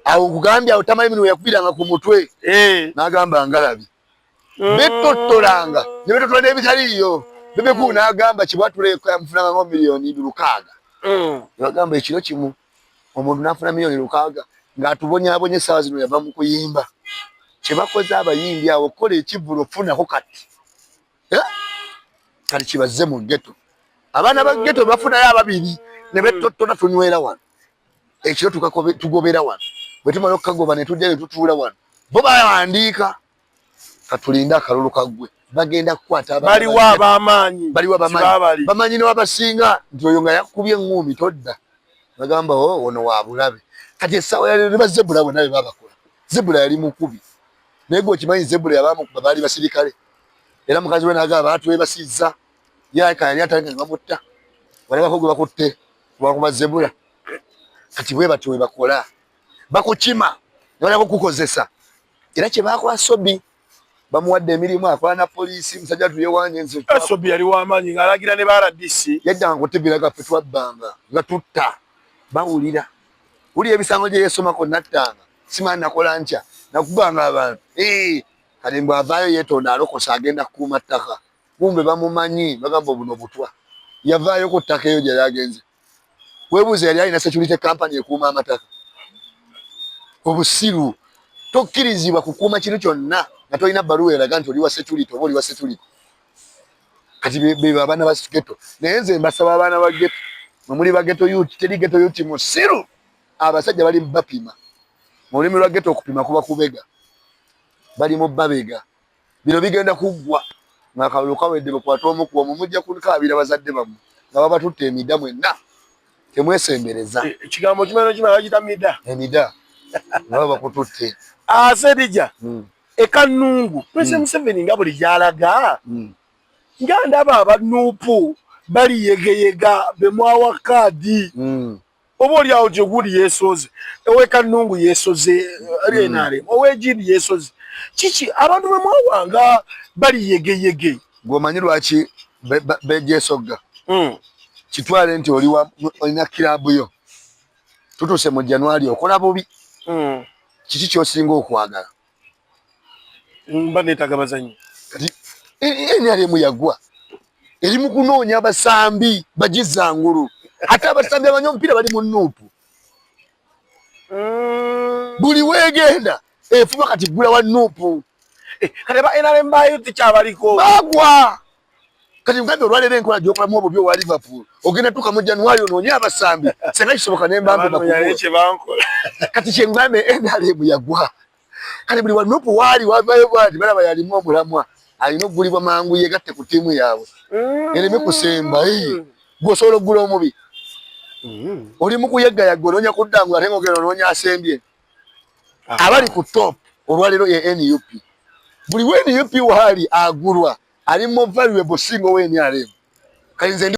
awo nkugambye awo tamanyi bino yakubiranga ku mutwe n'agamba ngalabi betottolanga ne betottola n'ebitaliiyo bebeku n'agamba kibwatuleko yamufunanga ngo miliyoni 600 bagamba ekiro kimu omuntu n'afuna miliyoni 600 ng'atubonyaabonye essaawa zino yava mu kuyimba kye bakoze abayimbi awo kola ekivulu ofunako kati kati kibazze mu ghetto abaana ba ghetto bafunayo ababiri ne betottola tunywera wano ekiro tugobera wano bwe tumala okukagoba ne tujja ne tutuula wano bo bawandiika katulinde akalulu kaggwe bagenda kukwata baliwo ab'amaanyi bamanyi n'abasinga nti oyo nga yakubye eŋŋumi todda bagamba ono wabulabe kati essaawa yali ne bazebula bonna be babakola zebula yali mukubi naye gwe okimanyi zebula yabamukuba baali basirikale era mukazi we n'agamba batwebasizza yakayani atalenge nga bamutta walabako gwe bakutte lwakuba zebula kati bwe batyo we bakola bakukima ne balako kukozesa era kye bakola Sobi bamuwadde emirimu akola na poliisi musajja tuyewanye nze Sobi yali w'amaanyi ng'alagira ne ba RDC yaddanga kutebera gaffe twabbanga nga tutta bawulira uli ebisango gye yeesomako nattanga simanyi nakola ntya nakubanga abantu kati mbw avaayo yeetonda alokosa agenda kukuuma ttaka bumbe bamumanyi bagamba buno butwa yavaayo ku ttaka eyo gyali agenze weebuuza yali alina security company ekuuma amataka obusiru tokkirizibwa kukuuma kintu kyonna nga tolina bbaluwa eraga nti oli wa security oba oli wa security kati be abaana ba ghetto naye nze mbasaba abaana ba ghetto muli ba ghetto youth teri ghetto youth musiru abasajja bali bapima mu lulimi lwa ghetto okupima kuba kubega bali mu babega bino bigenda kuggwa ng'akalulu kawedde bakwata omu kuba mumujja kukaabira bazadde bammwe nga babatutte emida mwenna temwesembereza ekigambo kimeno kimala bagita emida nga babakututte Sedija ekanungu President Museveni nga buli gy'alaga nga ndaba abanuupu bali yegeyega bemwawa kaadi oba oli awo gye guli yeesoze ewekanungu yeesoze renare owegindi yeesoze kiki abantu bemwawanga bali yegeyege ng'omanyi lwaki bejesogga kitwale nti olina kirabu yo tutuuse mu January okola bubi kiki kyosinga okwagala mba neetaga bazanyi kati NRM yagwa eri mu kunoonya abasambi bagizangulu ate abasambi abanya omupiira bali mu nuupu buli weegenda efuba kati gula wa nuupu kati ba NRM bayo tekyabaliko bagwa kati ngambe olwaleero enkola gy'okolamu obubyo wa Liverpool ogenda tuka mu January onoonya abasambi senga kisoboka nembambe kati kyengambe NRM yagwa kati buli wa nuupu waali wavayo bwati balaba yalimu omulamwa alina okugulibwa mangu yegatte ku ttiimu yaabwe ereme kusemba gwe osobola okugula omubi oli mu kuyeggayaga onoonya kuddangu ate ng'ogenda onoonya asembye. Abali ku top olwaliro ye NUP. Buli we NUP wali agulwa ali mu valuable single we NRM. Kayinze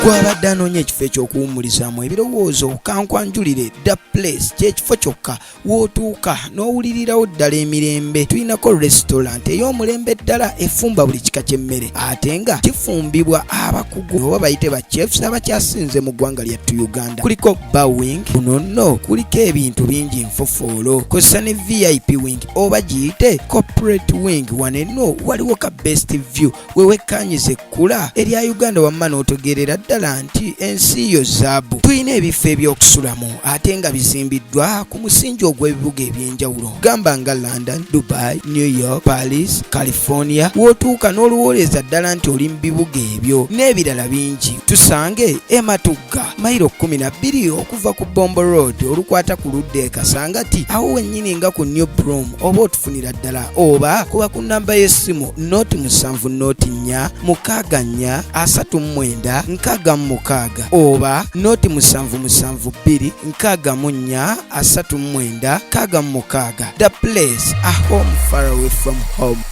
gwabadde anoonya ekifo ekyokuwummulizaamu ebirowoozo kankwanjulire The Place kyekifo kyokka w'otuuka n'owulirirawo ddala emirembe. Tulinako restaurant ey'omulembe ddala efumba buli kika ky'emmere ate nga kifumbibwa abakugu oba bayite ba chefs abakyasinze mu ggwanga lyattu Uganda. Kuliko bar wing, kuno nno kuliko ebintu bingi nfofoolo, kosa ne VIP wing oba giyite corporate wing. Wano enno waliwo ka best view wewekkaanyiza ekkula erya Uganda wamma n'otegeerera ddala nti ensi yo zaabu. Tulina ebifo ebyokusulamu ate nga bizimbiddwa ku musingi ogw'ebibuga ebyenjawulo gamba nga London, Dubai, New York, Paris, California. W'otuuka n'oluwooleza ddala nti oli mu bibuga ebyo n'ebirala bingi. Tusange Matugga mayiro 12 okuva ku Bombo Road olukwata ku ludda e Kasangati awo wennyini nga ku New Broom, oba otufunira ddala oba kuba ku namba y'essimu noti 7 noti 4 6 4 39 oba noti 772 64 39 66. The Place, a home far away from home.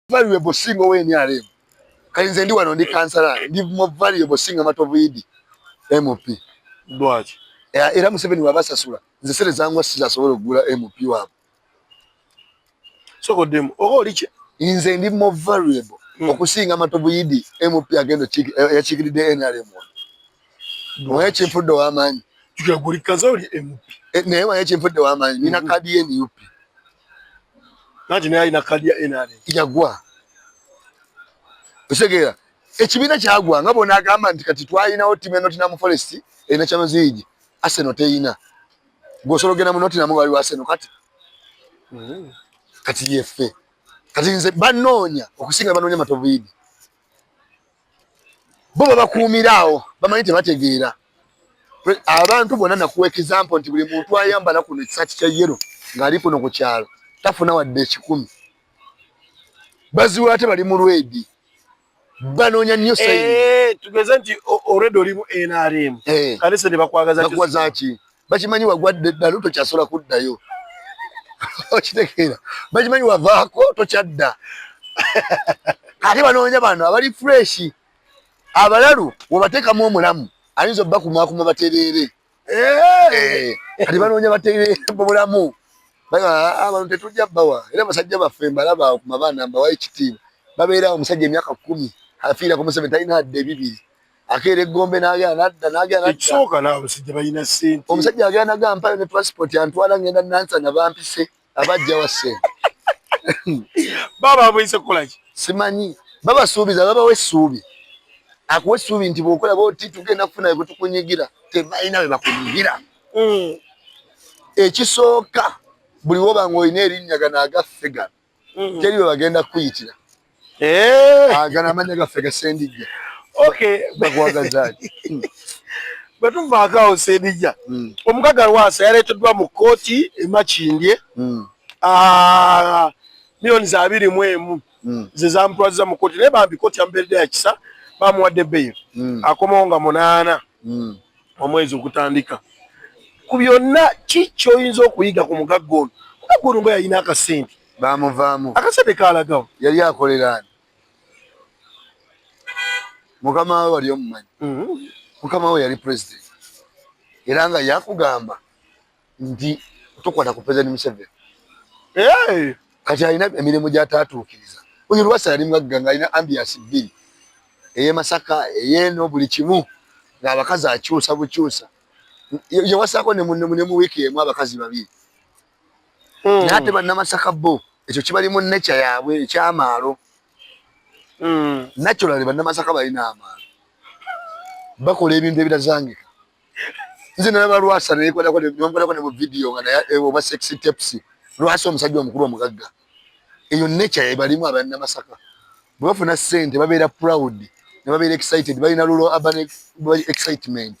Valuable single we NRM. Kayinze ndi wano ndi kansala ndi mu valuable single Matovu MOP. Lwaki? Era Museveni wabasasula nze sere zangwa sizasobola okugula MP wabo. Soko demo oli ki? Nze ndi mu valuable okusinga Matovu MOP agendo yakikiridde NRM. Oya chimfudde w'amaanyi. Tukagulikaza oli MP. Naye oya chimfudde w'amaanyi nina kadi ye NUP. Naje naye ina kadi ya NRM. Yagwa. Osegeera ekibiina kyagwa nga bona agamba nti kati twalinawo timu Nottingham Forest erina kyamazigi Arsenal teyina. Gwosologenda mu Nottingham wali wa Arsenal kati. Kati yefe. Kati nze banoonya okusinga banoonya Matovu. Bo bakuumiraawo bamanyi tebategeera. Abantu bonna nakuwa example nti buli muntu ayambala kuno ekisaati kya yero ng'ali kuno ku kyalo tafuna wadde 10. Baziwa ate bali mu lwedi. Banoonya nnyo sayini. Tugeze nti already oli mu NRM. Kalese ne bakwagaza ki? Bakimanyi wagwadde ddala tokyasobola kuddayo. Okitegeera. Bakimanyi wavaako tokyadda. Ate banoonya bano abali fresh. Abalalu wabateekamu omulamu ayinza obbakumakuma batereere. Kati banoonya batereere mu bulamu. Abantu tetujja bbawa. Era basajja baffe mbalaba ku mabaana mbawa ekitiibwa. Babeera omusajja emyaka 10 afiira ku Museveni talina hadde 2. Akeera eggombe n'agenda ekisooka n'abasajja balina ssente. Omusajja agenda nagampa ne transport antwala ngenda Nansana bampise abajja wa ssente. Baba abuyise kukola ki? Simanyi. Babasuubiza babawa essuubi. Akuwa essuubi nti bw'okola bw'oti tugenda kufuna bwe tukunyigira. Tebalina bwe bakunyigira. Ekisooka buli woba ng'olina erinnya gano agaffe gano. Teri bwe bagenda kuyitira. Gano amanya gaffe gasendijja. Bagwagazaaki. Bwe tuvaako sendijja. Omukaga Lwasa yaleeteddwa mu kkooti e Makindye. Milioni za 21 ze zamutwaziza mu kkooti naye bambi kkooti yamubeeredde ya kisa bamuwadde bbeeyi. Akomawo nga 8 omwezi ogutandika. Ku byonna ki ky'oyinza okuyiga ku mugagga ono? Omugagga ono nga yalina akasente. Bamuvaamu. Akasente kaalagawo. Yali akolera. Mukama we wali omumanyi. Mukama we yali president. Era nga yakugamba nti tokwata ku President Museveni. Kati alina emirimu gy'ataatuukiriza. Oyo Lwasa yali mugagga ng'alina ambiyansi 2. Eye Masaka ey'eno buli kimu ng'abakazi akyusa bukyusa. Yawasaako ne mu wiiki emu abakazi 2. Naye ate bannamasaka bo ekyo kibalimu nature yaabwe ekyamaalo. Naturally bannamasaka balina amaalo. Bakola ebintu ebirazangika. Nze nalaba Lwasa neekwatako ne mu vidiyo nga naye oba sexy tapes. Lwasa omusajja omukulu omugagga. Eyo nature ebalimu abannamasaka. Bwe bafuna ssente babeera proud ne babeera excited balina lulo urban excitement.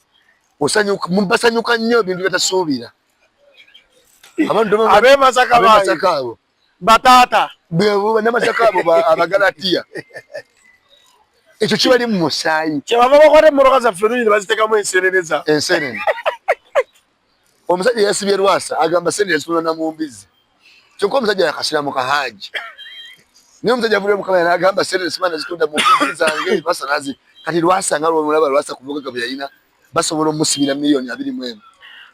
Basanyuka nnyo ebintu byatasuubira. Abantu Masaka abo bataata bannamasaka abo Abagalatiya. ekyo kibali mu musaayi kyebava bakwate mmotoka zaffe nungi ne baziteekamu enseneneza ensenene omusajja yasibye Lwasa agamba senene yazitunda mu mbizi kyokka omusajja yakasira mu kahaaji niyo omusajja avudde mu kamera n'agamba senene simana zitunda mu mbizi zange Lwasa nazi kati Lwasa nga lwomulaba Lwasa ku bugaga bwe yalina basobola omusibira miliyoni 21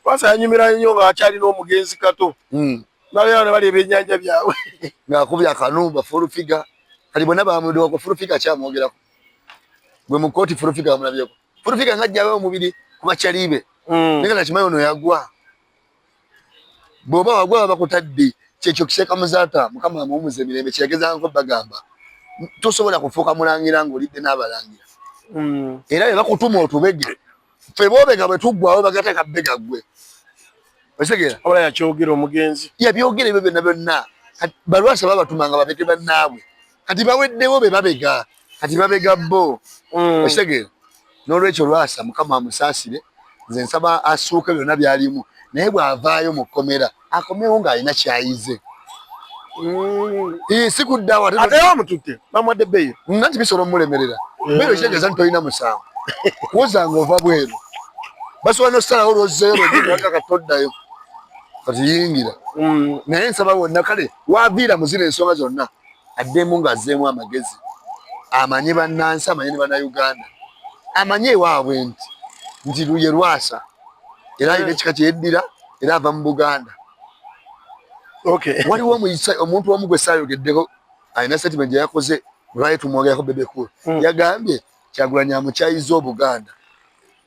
Lwasa yanyumira nnyo ng'akyalina omugenzi kato nabeera ne bali ebyennyanja byabwe ng'akubya akanumba fulufiga kati bonna bamudiwa ku fulufiga akyamwogerako gwe mu kooti fulufiga bamulabyeko fulufiga ng'ajjawo omubiri ku bakyalibe naye nga kimanyi ono yagwa bw'oba wagwa bakutadde kyekyo kiseeka muzaata mukama amuwumuza emirembe kyeyagezangako bagamba tosobola kufuuka mulangira ng'olidde n'abalangira era bwe bakutuma otubege ffe boobega bwe tuggwawo bagateeka bbega ggwe okitegera ola yakyogera omugenzi yabyogera ebyo byonna byonna balwasa babatumanga babege bannaabwe kati baweddewo be babega kati babega bo okitegera n'olwekyo Lwasa mukama amusaasire nze nsaba asuuke byonna byalimu naye bw'avaayo mu kkomera akomewo ng'alina kyayize si kuddawo ate bamututte bamuwadde bbeeyo nti bisobola omulemerera bbeeyo kitegeeza nti tolina musango kuwozanga ova bweru basobola n'ossalawo lwozzeeyo lwegaka katoddayo kati yingira naye nsaba wonna kale waaviira mu zino ensonga zonna addemu ng'azzeemu amagezi amanye bannansi amanye ne bannayuganda amanye ewaabwe nti luye Lwasa era alina ekika kyeyeddira era ava mu Buganda waliwo omuntu omu gwe saayogeddeko alina statement gye yakoze lwali tumwogerako Bebe Cool yagambye Kyagulanyi amukyayiza Obuganda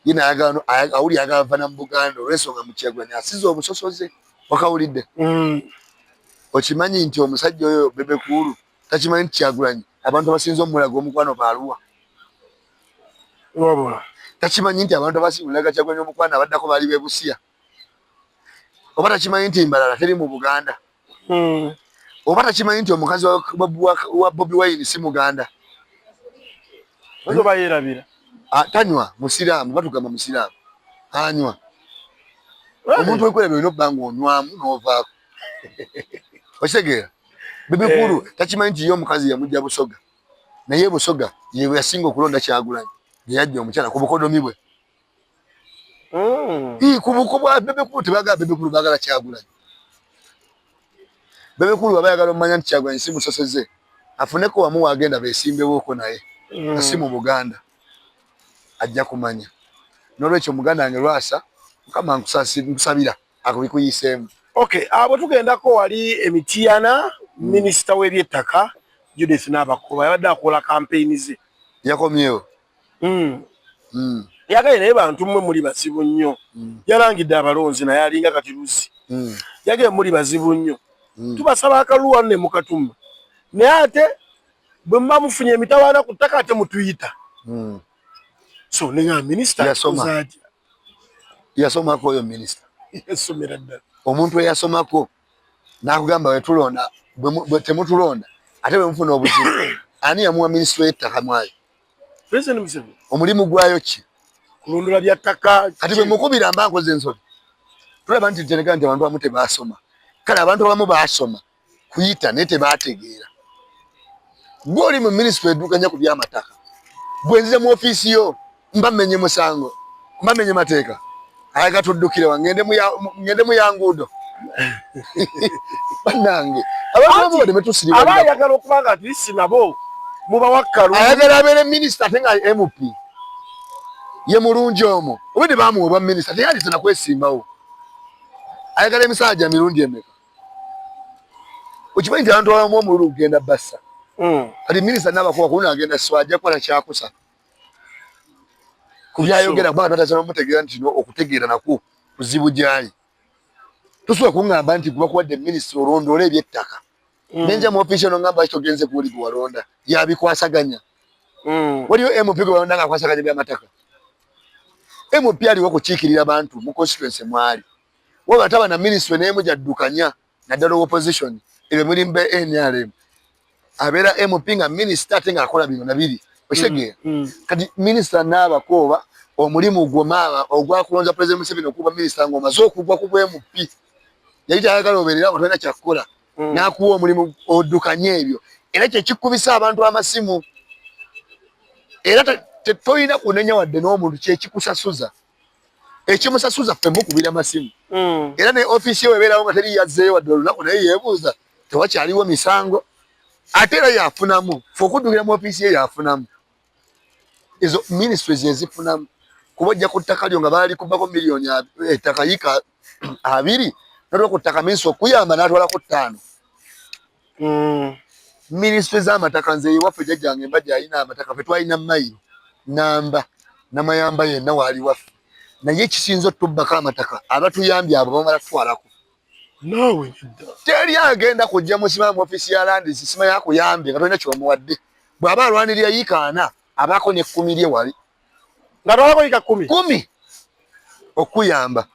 ye nayagala awuli ayagala vana mu Buganda olw'ensonga mu Kyagulanyi asize obusosoze wakawulidde okimanyi nti omusajja oyo Bebe Cool takimanyi nti Kyagulanyi abantu abasinza omulaga omukwano baaluwa takimanyi nti abantu abasinga omulaga Kyagulanyi omukwano abaddako baali b'e Busia oba takimanyi nti Mbalala teri mu Buganda oba takimanyi nti omukazi wa Bobi Wine si Muganda oba yeerabira tanywa musiraamu batugamba musiraamu anywa omuntu wekwera olina obba ng'onywamu n'ovaako okitegeera Bebe Cool takimanyi nti ye omukazi yamugja Busoga naye Busoga ye yasinga okulonda Kyagulanyi ye yajja omukyala ku bukodomi bwe ku bukobwa Bebe Cool tebagala Bebe Cool bagala Kyagulanyi Bebe Cool aba yagala omanya nti Kyagulanyi si musoseze afuneko wamu wagenda beesimbewoko naye si mu Buganda ajja kumanya n'olwekyo muganda wange Lwasa mukama nkusabira akubikuyiseemu bwe tugendako wali Emityana minisita w'ebyettaka Judith Nabakuba yabadde akola kampeyini ze yakomyewo yagaye naye bantu mmwe muli bazibu nnyo yalangidde abalonzi naye alinga katirusi yagaye muli bazibu nnyo tubasaba akalulu wano ne mukatuma naye ate bwe muba mufunye emitawaana ku ttaka ate mutuyita so nenga minisita yasomako oyo minisita yasomera ddala omuntu eyasomako n'akugamba wetulonda bwe temutulonda ate bwe mufuna obuzibu ani yamuwa minisitule y'ettaka mwayo omulimu gwayo ki kulundula bya ttaka kati bwe mukubira mba nkoze ensobi tulaba nti teneka nti abantu abamu tebaasoma kale abantu abamu baasoma kuyita naye tebaategeera gw'oli mu minisitule eddukanya ku by'amataka bwe nzize mu ofiisi yo mba mmenye musango mba mmenye mateeka ayaga tuddukire wa ngende mu yanguudo bannange abantu abamu betusiribwa abayagala okuba nga tisi nabo mubawakkalu ayagala abeere minisita ate nga MP ye mulungi omwo obwedde bamuwebwa minisita teyalitana kwesimbawo ayagala emisaaja mirundi emeka okimanyi nti abantu abamu omululu kugenda bassa kati minisita Nabakuba kuluna agenda swajja kukola kyakusa kubyayogera kubanga twatasobola mutegeera nti okutegeera nakwo kuzibu gyali tosobola kuŋŋamba nti kubakuwadde minisita olondoola ebyettaka nenja mu ofiisi ono ŋŋamba ki togenze kuwuli gwe walonda yabikwasaganya waliyo MP gwe walonda nga akwasaganya by'amataka MP aliwo okukiikirira bantu mu constituency mwali waba taba na minisitule n'emu gyaddukanya naddala opposition ebyo mulimu be NRM abeera MP nga minisita ate nga akola bino nabiri okitegeera kati minisita Nabakuba omulimu gwomaba ogwakulonza President Museveni okuba minisita ng'omaze okugwa ku MP yali tayagala obeerera nga tolina kyakukola n'akuwa omulimu oddukanye ebyo era kye kikubisa abantu amasimu era tetoyina kunenya wadde n'omuntu kyekikusasuza ekimusasuza ffe mukubira masimu era ne ofisi ye webeerawo nga teri yazzeeyo wadde olunaku naye yeebuuza tewakyaliwo misango ate era yafunamu fe okuddukira mu ofisi ye yafunamu ezo ministries ezifunamu kuba ojja ku ttaka lyo nga baali kubako miliyoni ettaka yika 2 notwa ku ttaka minsi okuyamba n'atwalako 5 ministries z'amataka nze ewaffe jjajjange mbajja alina amataka fe twalina mayiro namba namayamba yenna waali waffe naye ekisinza otubbako amataka abatuyambye abo bamala tutwalako naawe teri agenda kujja musima mu ofisi ya landisi sima yakuyambye nga tolina kyomuwadde bw'aba alwanirira yiikaana abaako ne 10 lye wali nga twalako yika 10 okuyamba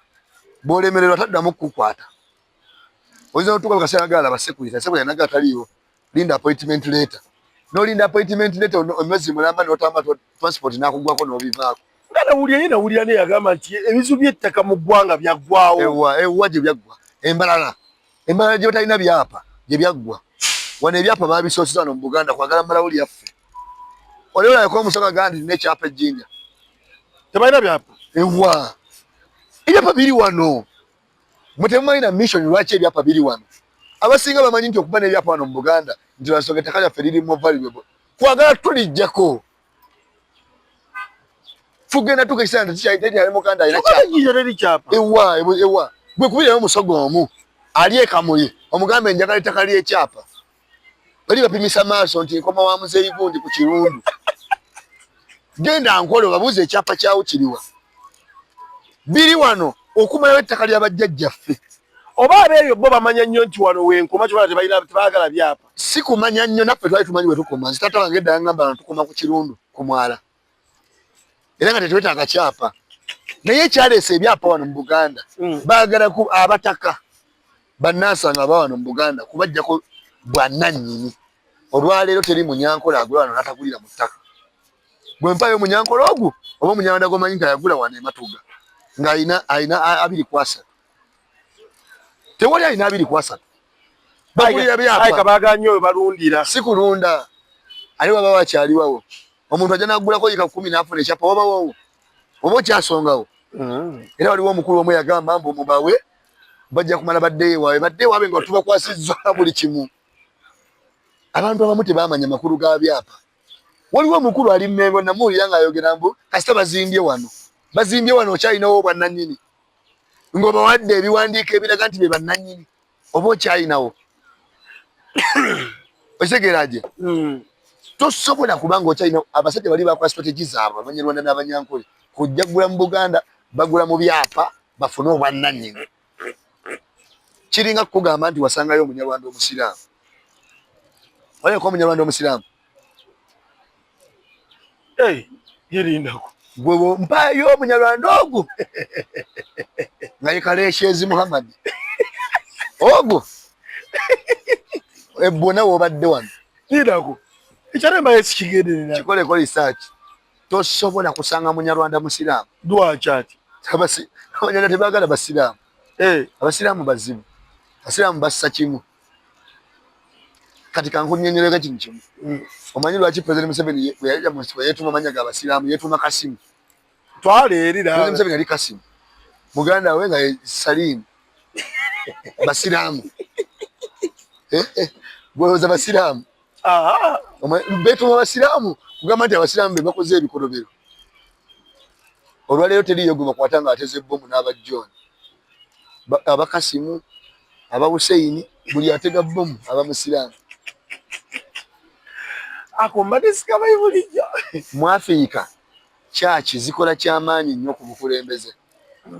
bw'olemererwa taddamu kukwata oyinza notuuka kaseera gaalaba sekurity naga taliiwo linda appointment letter nolinda appointment letter omwezi mulamba notamba transport nakugwako n'obivaako nawulira naye yagamba nti ebizu by'ettaka mu ggwanga byaggwawo ewa gye byaggwa embalala gye batalina byapa gye byaggwa wano ebyapa babisooseza wano mu Buganda kwagala mbalawo lyaffe olewolako omusonga gandi n'ekyapa ejjinja tebalina byapa ewa ebyapa biri wano mutemumalina mission lwaki ebyapa biri wano abasinga bamanyi nti okuba n'ebyapa wano mu Buganda nti basonga ettaka lyaffe lirimu valuable kwagala tulijjako tugenda tukisana tikyali muganda alina kyapa ewa gwe kubirayo omusogo omu ali ekamuli omugambe njagala ettaka ly'ekyapa bali bapimisa maaso nti nkoma wa muzeeyi gundi ku kirundu genda nkole babuuza ekyapa kyawo kiriwa biri wano okumalawo ettaka ly'abajjajjaffe oba abeeyo bo bamanya nnyo nti wano wenkoma kyobala tebaagala byapa si kumanya nnyo naffe twali tumanyi bwe tukoma nzi taata wange edda yangamba nga tukoma ku kirundu ku mwala era nga tetwetaaga kyapa naye ekyaleese ebyapa wano mu Buganda baagala ku abataka bannansanga ba wano mu Buganda kubajjako bwannannyini olwaleero teri munyankola agula wano n'atagulira mu ttaka gwe mpayo munyankola ogwo oba omunyawanda gomanyi nti ayagula wano ematuga ng'ayina 2 tewali alina 2 bagulira byapa baaganya oyo balundira si kulunda ali waba wakyaliwawo omuntu ajja n'agulako yika 10 n'afuna ekyapa wabawowo oba okyasongawo era waliwo omukulu omu yagamba mbu mubawe bajja kumala baddeeyo waawe nga tubakwasizza buli kimu abantu abamu tebaamanya makulu ga byapa waliwo omukulu ali mmengo namuwulira ng'ayogera mbu kasita bazimbye wano okyalinawo bwannannyini ng'obawadde ebiwandiiko ebiraga nti be bannannyini oba okyalinawo okitegeera gye tosobola kubanga okyalina abasajja bali bakola strategy zaabwe abanyarwanda n'abanyankole kujja kugula mu Buganda bagula mu byapa bafune obwannannyini kiringa kukugamba nti wasangayo omunyarwanda omusiraamu waliko omunyarwanda omusiraamu yerindako gwe mpayo omunyarwanda ogwo nga ye Kaleeshezi Muhammad ogwo ebbona wobadde wano nirako ekyalema ekikigenderera kikoleko research tosobola kusanga munyarwanda musiraamu lwaki ati abanyarwanda tebaagala basiraamu abasiraamu bazibu abasiraamu bassa kimu kati kankunyonyoleka kino kimu omanyi lwaki President Museveni yeetuma amanya ga basiraamu yeetuma Kasimu twaleerira Museveni yali Kasimu muganda we nga Salimu basiraamu gweoza basiraamu beetuma basiraamu kugamba nti abasiraamu be bakoze ebikolobero olwaleero teriyo gwe bakwata nga ateze ebbomu n'abajjooni abakasimu aba Hussein buli atega bbomu aba musiraamu akombadesikabayi bulijjo mu Africa church zikola kyamaanyi nnyo ku bukulembeze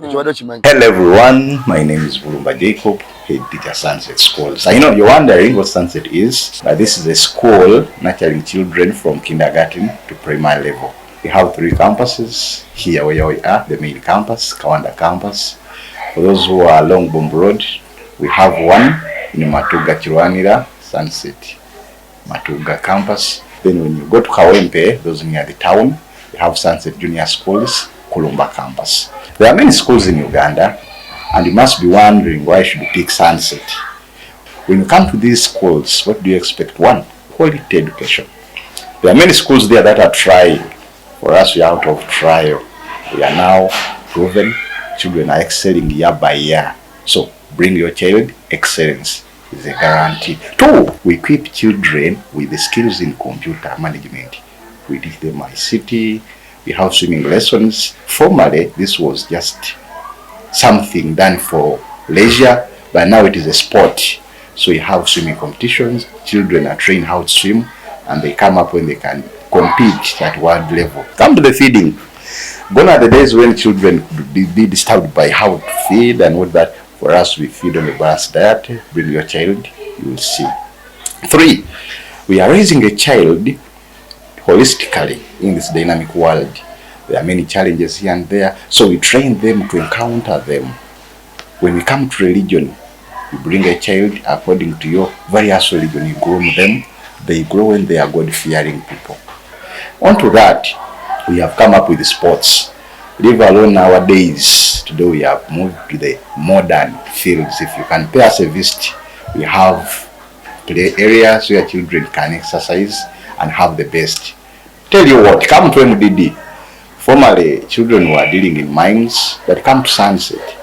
ekibadde okimanyi. Hello everyone, my name is Bulumba Jacob, head teacher Sunset Schools. I know you're wondering what Sunset is. This is a school nurturing children from kindergarten to primary level. We have 3 campuses here where we are, the main campus, Kawanda campus. For those who are along Bombo Road, we have one in Matuga Kirwanira, Sunset Matuga campus. Then when you go to Kawempe, those near the town, we have Sunset Junior Schools, Kulumba campus. There are many schools in Uganda, and you must be wondering why should you pick Sunset. When you come to these schools, what do you expect? 1, quality education. There are many schools there that are trying, For us, we are out of trial. We are now proven. Children are excelling year by year. So bring your child. Excellence is a guarantee. 2, we equip children with the skills in computer management. We teach them ICT. We have swimming lessons. Formerly, this was just something done for leisure, but now it is a sport. So you have swimming competitions. Children are trained how to swim, and they come up when they can compete at world level. Come to the feeding. Gone are the days when children be disturbed by how to feed and what that. For us, we feed on a balanced diet. Bring your child, you will see. 3, we are raising a child holistically in this dynamic world. There are many challenges here and there, so we train them to encounter them. When we come to religion, you bring a child according to your various religion, you groom them, they grow and they are God-fearing people. Onto that, we have come up with sports. Leave alone nowadays, today we have moved to the modern fields. If you can pay us a visit, we have play areas where children can exercise and have the best. Tell you what, come to MDD. Formerly, children were dealing in mines, but come to Sunset,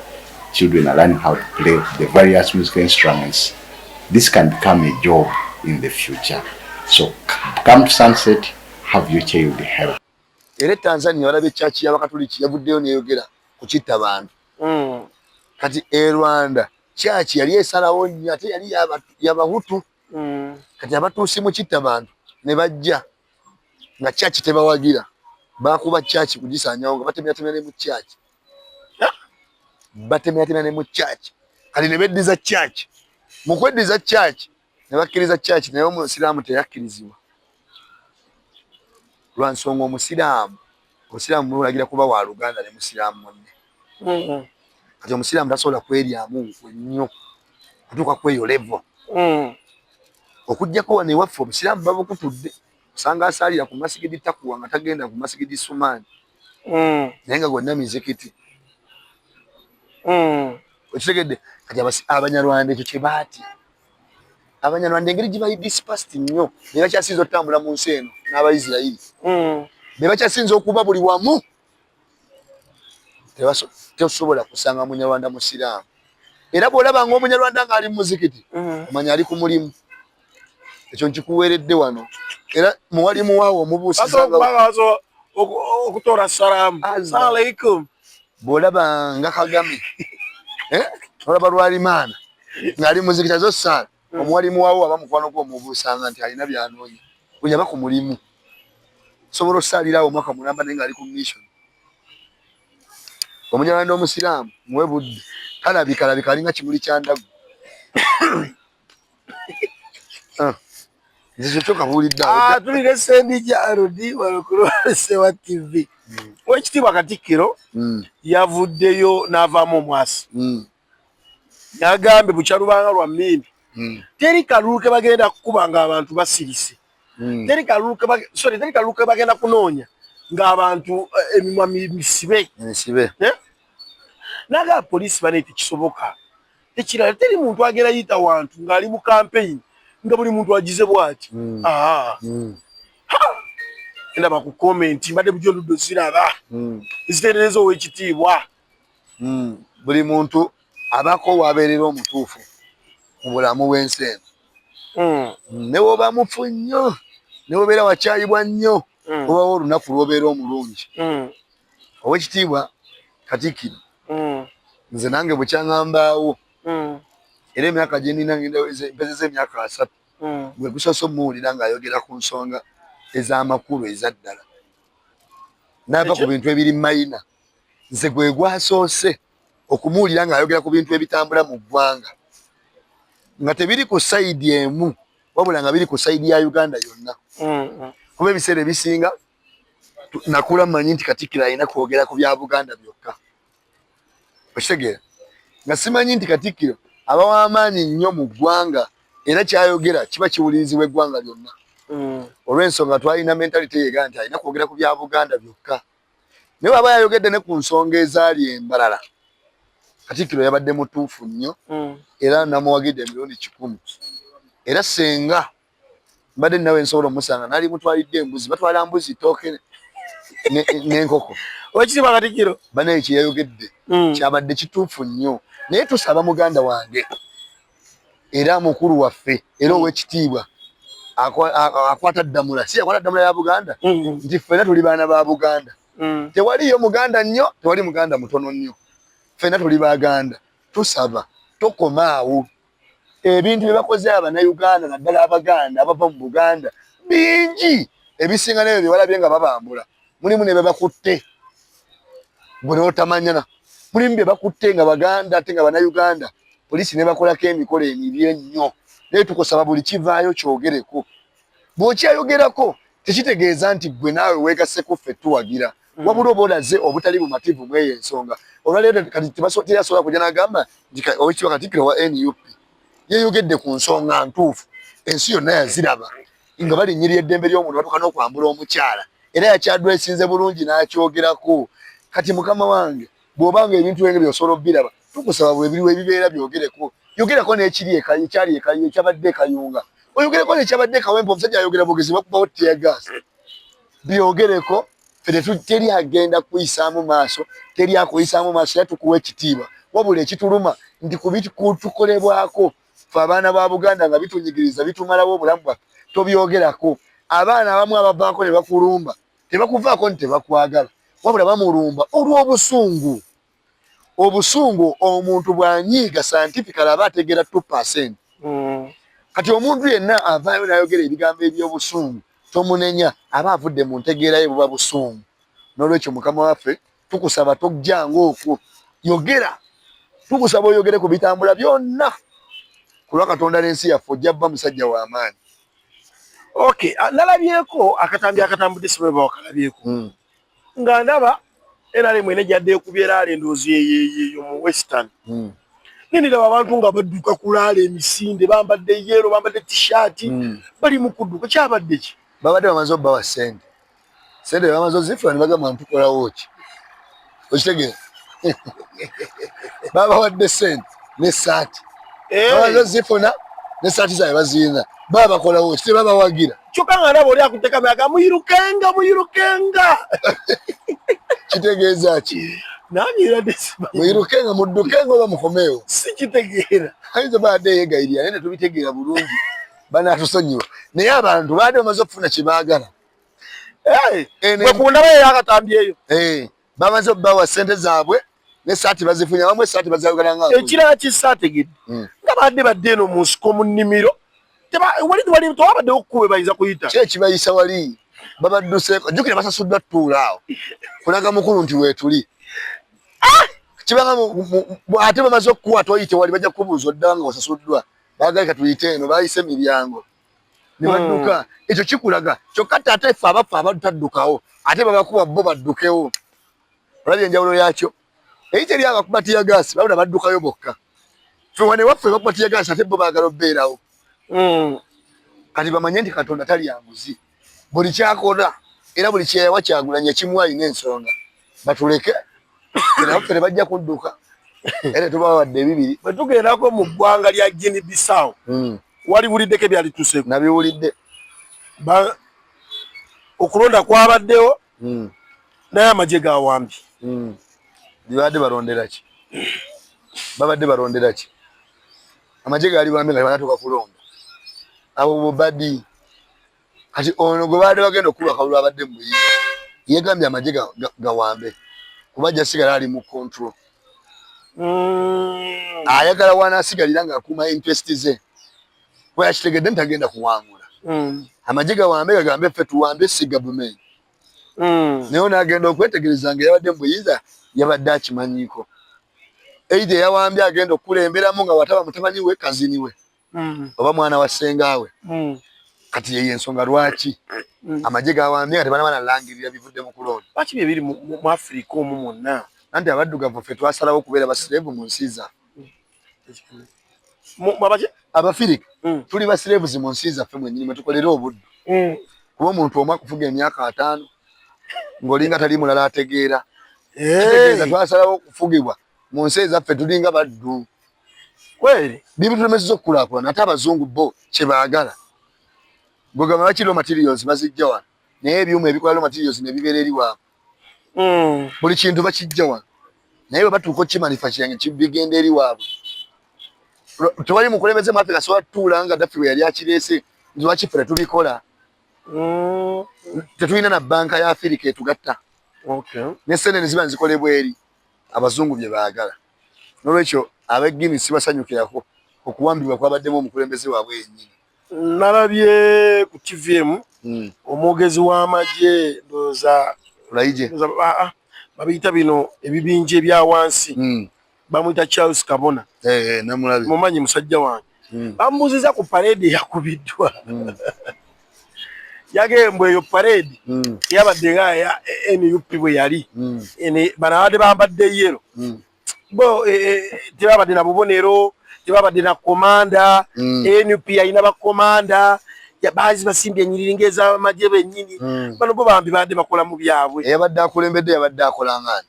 children are learning how to play the various musical instruments. This can become a job in the future. So come to Sunset, have your child help. Ere Tanzania walabe church y'abakatoliki yavuddeyo n'eyogera ku kitta bantu. Kati Rwanda church yali esalawo nnyo ate yali y'abahutu. Kati abatuusi mu kitta bantu ne bajja nga church tebawagira. Bakuba church kugisanyawo nga batemyatemya ne mu church. Batemyatemya ne mu church. Kati ne beddiza church. Mu kweddiza church ne bakkiriza church naye omusiraamu teyakkirizibwa. Lwansonga omusiraamu mulagira kuba wa Luganda ne musiraamu munne. Kati omusiraamu tasobola kweryamu nnyo kutuuka kweyo level. Okujjako wano ewaffe obusiraamu babukutudde. Osanga asaalira ku masigidi Takuwa nga tagenda ku masigidi Sumaani. Naye nga gonna mizikiti. Okitegedde kati Abanyarwanda ekyo kye baatya. Abanyarwanda engeri gye bayi dispersed nnyo ne bakyasinza otambula mu nsi eno n'Abayisirayiri. Ne bakyasinza okuba buli wamu. Tebasobola kusanga Munyarwanda musiraamu. Era bw'olaba ng'Omunyarwanda ng'ali mu muzikiti, omanya ali ku mulimu. Ekyo nkikuweeredde wano. Era muwalimu waawo omubuusizanga okutola salaamu. Assalamu alaikum. Bw'olaba nga Kagame, olaba Lwalimaana ng'ali mu muzikiti azosaala, omuwalimu waawo aba mukwano gwo omubuusanga nti alina by'anoonya. Bwe yaba ku mulimu. Sobola okusaalira awo omwaka mulamba naye ng'ali ku mission. Omunyarwanda omusiraamu muwe budde. Kalabika alinga kimuli kya ndagu. Nze kyo kabuulidde awo. Tulire Sendija Arudi wano ku Lwalesewa TV. Oweekitiibwa Katikkiro yavuddeyo n'avaamu omwasi. Yagambye bukyalubanga lwa mmindi. Teri kalulu ke bagenda kukuba ng'abantu basirise. Teri kalulu ke bagenda kunoonya ng'abantu emimwa misibe. Naga poliisi baneeti kisoboka. Ekirala teri muntu agenda yita wantu ng'ali mu campaign nga buli muntu agize bw'ati. Enda ba ku comment mbadde bujo nduddo ziraba. Ziterereza Oweekitiibwa. Buli muntu abako wabeerera omutuufu mu bulamu bw'ensi eno. Ne bw'oba mufu nnyo, ne bw'obeera wakyayibwa nnyo, obawo olunaku lw'obeera omulungi. Oweekitiibwa Katikkiro, nze nange bukyaŋŋambaawo, era emyaka gye nnina mpezeza emyaka 3, gwe gusoose omuwulira ng'ayogera ku nsonga ez'amakulu ezaddala. N'ava ku bintu ebiri mayina, nze gwe gwasoose okumuwulira ng'ayogera ku bintu ebitambula mu ggwanga, nga tebiri ku sayidi emu, wabula nga biri ku sayidi ya Uganda yonna. Kuba ebiseera ebisinga nakula mmanyi nti Katikkiro alina kwogera ku bya Buganda byokka. Okitegeera? Nga simanyi nti Katikkiro aba w'amaanyi nnyo mu ggwanga, era kyayogera kiba kiwulirizibwa eggwanga lyonna. Olw'ensonga twalina mentality yeega nti alina kwogera ku bya Buganda byokka. Naye bw'aba yayogedde ne ku nsonga ezaali embalala, Katikkiro yabadde mutuufu nnyo, era namuwagidde emirundi 10. Era senga mbadde nawe nsobola omusanga nali mutwalidde embuzi, batwala mbuzi tookene. n'enkoko. Oweekitiibwa Katikkiro Banaye kye yayogedde kyabadde kituufu nnyo, naye tusaba muganda wange era mukulu waffe era ow'ekitiibwa akwata ddamula, si akwata ddamula ya Buganda nti ffenna tuli baana ba Buganda. Tewaliyo muganda nnyo, tewali muganda mutono nnyo, ffenna tuli Baganda. Tusaba tokomaawo ebintu bye bakoze Abannayuganda naddala Abaganda abava mu Buganda bingi, ebisinga n'ebyo bye walabye nga babambula. Mulimu ne be bakutte gwe n'otamanyana, mulimu bye bakutte nga Baganda ate nga Bannayuganda, poliisi ne bakolako emikolo emibi ennyo. Naye tukusaba buli kivaayo kyogereko. Bw'okyayogerako tekitegeeza nti gwe naawe weegasseko ffe tuwagira, wabula oba olaze obutali bumativu mu eyo ensonga. Olwaleero kati teyasobola kujja n'agamba nti Oweekitiibwa Katikkiro wa NUP yeeyogedde ku nsonga ntuufu, ensi yonna yaziraba nga balinnyirira eddembe ly'omuntu batuuka n'okwambula omukyala, era yakyadwesinze bulungi n'akyogerako. Kati mukama wange bw'obanga ebintu ebyo osobola obbiraba, tukusaba bwe biriwo ebibeera byogereko. Yogerako n'ekiri ekyali ekyabadde ekayunga, oyogereko n'ekyabadde ekawempe. Omusajja ayogera bugezi bakubawo teargas, byogereko. Teri agenda kuyisaamu maaso, teri akuyisaamu maaso, era tukuwa ekitiibwa. Wabula ekituluma nti tukolebwako ffe abaana ba Buganda nga bitunyigiriza bitumalawo obulamu bwaffe, tobyogerako. Abaana abamu abavaako ne bakulumba tebakuvaako nti tebakwagala, wabula bamulumba olw'obusungu. Obusungu omuntu bw'anyiiga scientifically aba ategeera 2%. Kati omuntu yenna avaayo n'ayogera ebigambo eby'obusungu tomunenya, aba avudde mu ntegeera ye buba busungu. N'olwekyo mukama waffe tukusaba tojjanga okwo, yogera. Tukusaba oyogere ku bitambula byonna, kulwa Katonda n'ensi yaffe ojja bba musajja w'amaanyi. Okay, nalabyeko akatambi akatambudde simwe bakalabyeko nga ndaba NRM ene jadde kubyera endoozi yeyo mu Western. Nindaba abantu nga badduka kulaala emisinde, bambadde yero, bambadde t-shirt, bali mu kudduka. Kyabadde ki? Babadde bamaze obbawa ssente. Ssente bamaze ozifuna ne bagamba ntukolawo ki? Okitegeera? Babawadde ssente n'essaati. Bamaze ozifuna n'essaati zaabwe bazirina. Baba bakolawo ki? Tebabawagira. Kyokka nga ndaba oli akutte kamera muyirukenga. Kitegeeza ki? Nange era ndesiba. Muyirukenga muddukenga oba mukomeewo. Sikitegeera. Ayinza badde yeegayirira, naye tubitegeera bulungi. Banaatusonyiwa. Naye abantu baadde bamaze okufuna kye baagala. Bwe kundaba eyo akatambi eyo. Bamaze obbawa ssente zaabwe n'essaati bazifunye, abamu essaati bazayogera nga ekirala kisaategedde nga badde eno mu nsiko mu nnimiro, wali tewabadde okukuba bayinza kuyita. Ki ekibayisa wali? Babadduseeko. Jjukira basasuddwa ttuula awo. Kulaga mukulu nti weetuli. Kibanga ate bamaze okukuwa toyite wali bajja kubuuza oddawa nga wasasuddwa. Baagaye katuyite eno baayise emiryango. Ne badduka. Ekyo kikulaga. Kyokka ate ffe abaffe abataddukawo. Ate babakuba bo baddukewo. Olabye enjawulo yakyo? Eyite eri abakuba tiyagaasi babula baddukayo bokka. Ffe wane waffe bakuba tiyagaasi ate bo baagala obbeerawo. Kati bamanye nti Katonda tali yanguzi. Buli kyakola era buli kyeyawa Kyagulanyi ekimuwa alina ensonga. Batuleke era ffe ne bajja kudduka era tubawadde ebibiri. Bwe tugendako mu ggwanga lya Guinea Bissau wali buliddeko ebyalituseeko? Nabiwulidde. Okulonda kwabaddewo naye amagye gawambi. Babadde balondera ki? Babadde balondera ki? Amagye gaali bambi nga banatuuka kulonda. Abo bobadi kati ono gwe baadde bagenda okuba kalulu abadde mu yiye yegambye amagye gawambe kuba jasigala ali mu control. Ayagala wanaasigalira nga akuuma interest ze. Bwe yakitegedde ntagenda kuwangula. Amagye gawambe gagambe ffe tuwambe si gavumenti. Naye n'agenda okwetegereza nga yabadde mu buyinza yabadde akimanyiiko. Eide yawambye agenda okukulemberamu nga wataba mutabani we kazini we. Oba mwana wa sengaawe. Kati yeye ensonga lwaki amagye gawambye nga tebanaba nalangirira bivudde mu kulonda. Lwaki bye biri mu Afrika omwo mwonna? Anti abaddugavu ffe twasalawo okubeera basireevu mu nsi zaffe. Abafirika tuli basireevuzi mu nsi zaffe mwennyini mwe tukolera obuddu. Kuba omuntu omu akufuga emyaka 5 ng'olinga tali mulala ategeera. Kitegeeza twasalawo okufugibwa mu nsi ezaffe tulinga baddu. Kweri bibitulemeseza okukulaakulana ate abazungu bo kye baagala. Bwegamba bakiri materials bazijja wano naye ebyuma ebikola materials ne bibeera eri waabwe buli kintu bakijja wano naye batuuka okimanifakiranga kibigenda eri waabwe tewali mukulembeze mu Africa sobola tutuula nga Daffi we yali akireese nti lwaki ffe tetubikola tetulina na banka ya Africa etugatta n'essenene ziba nzikolebwa eri abazungu bye baagala n'olwekyo ab'Guinea basanyukirako okuwambibwa kwabaddemu omukulembeze waabwe yennyini. Nalabye ku TVM omwogezi w'amagye ndowooza babiyita bino ebibinja ebya wansi bamuyita Charles Kabona namulabi mumanyi musajja wange bamubuuziza ku parade yakubiddwa yagembwa eyo parade yabadde nga ya NUP bwe yali banabadde bambadde yero bo tebabadde na bubonero tebabadde na komanda NUP yalina bakomanda bazi basimbye ennyiriri ng'ez'amagye bennyini bano bo bambi badde bakola mu byabwe eyabadde akulembedde yabadde akolangani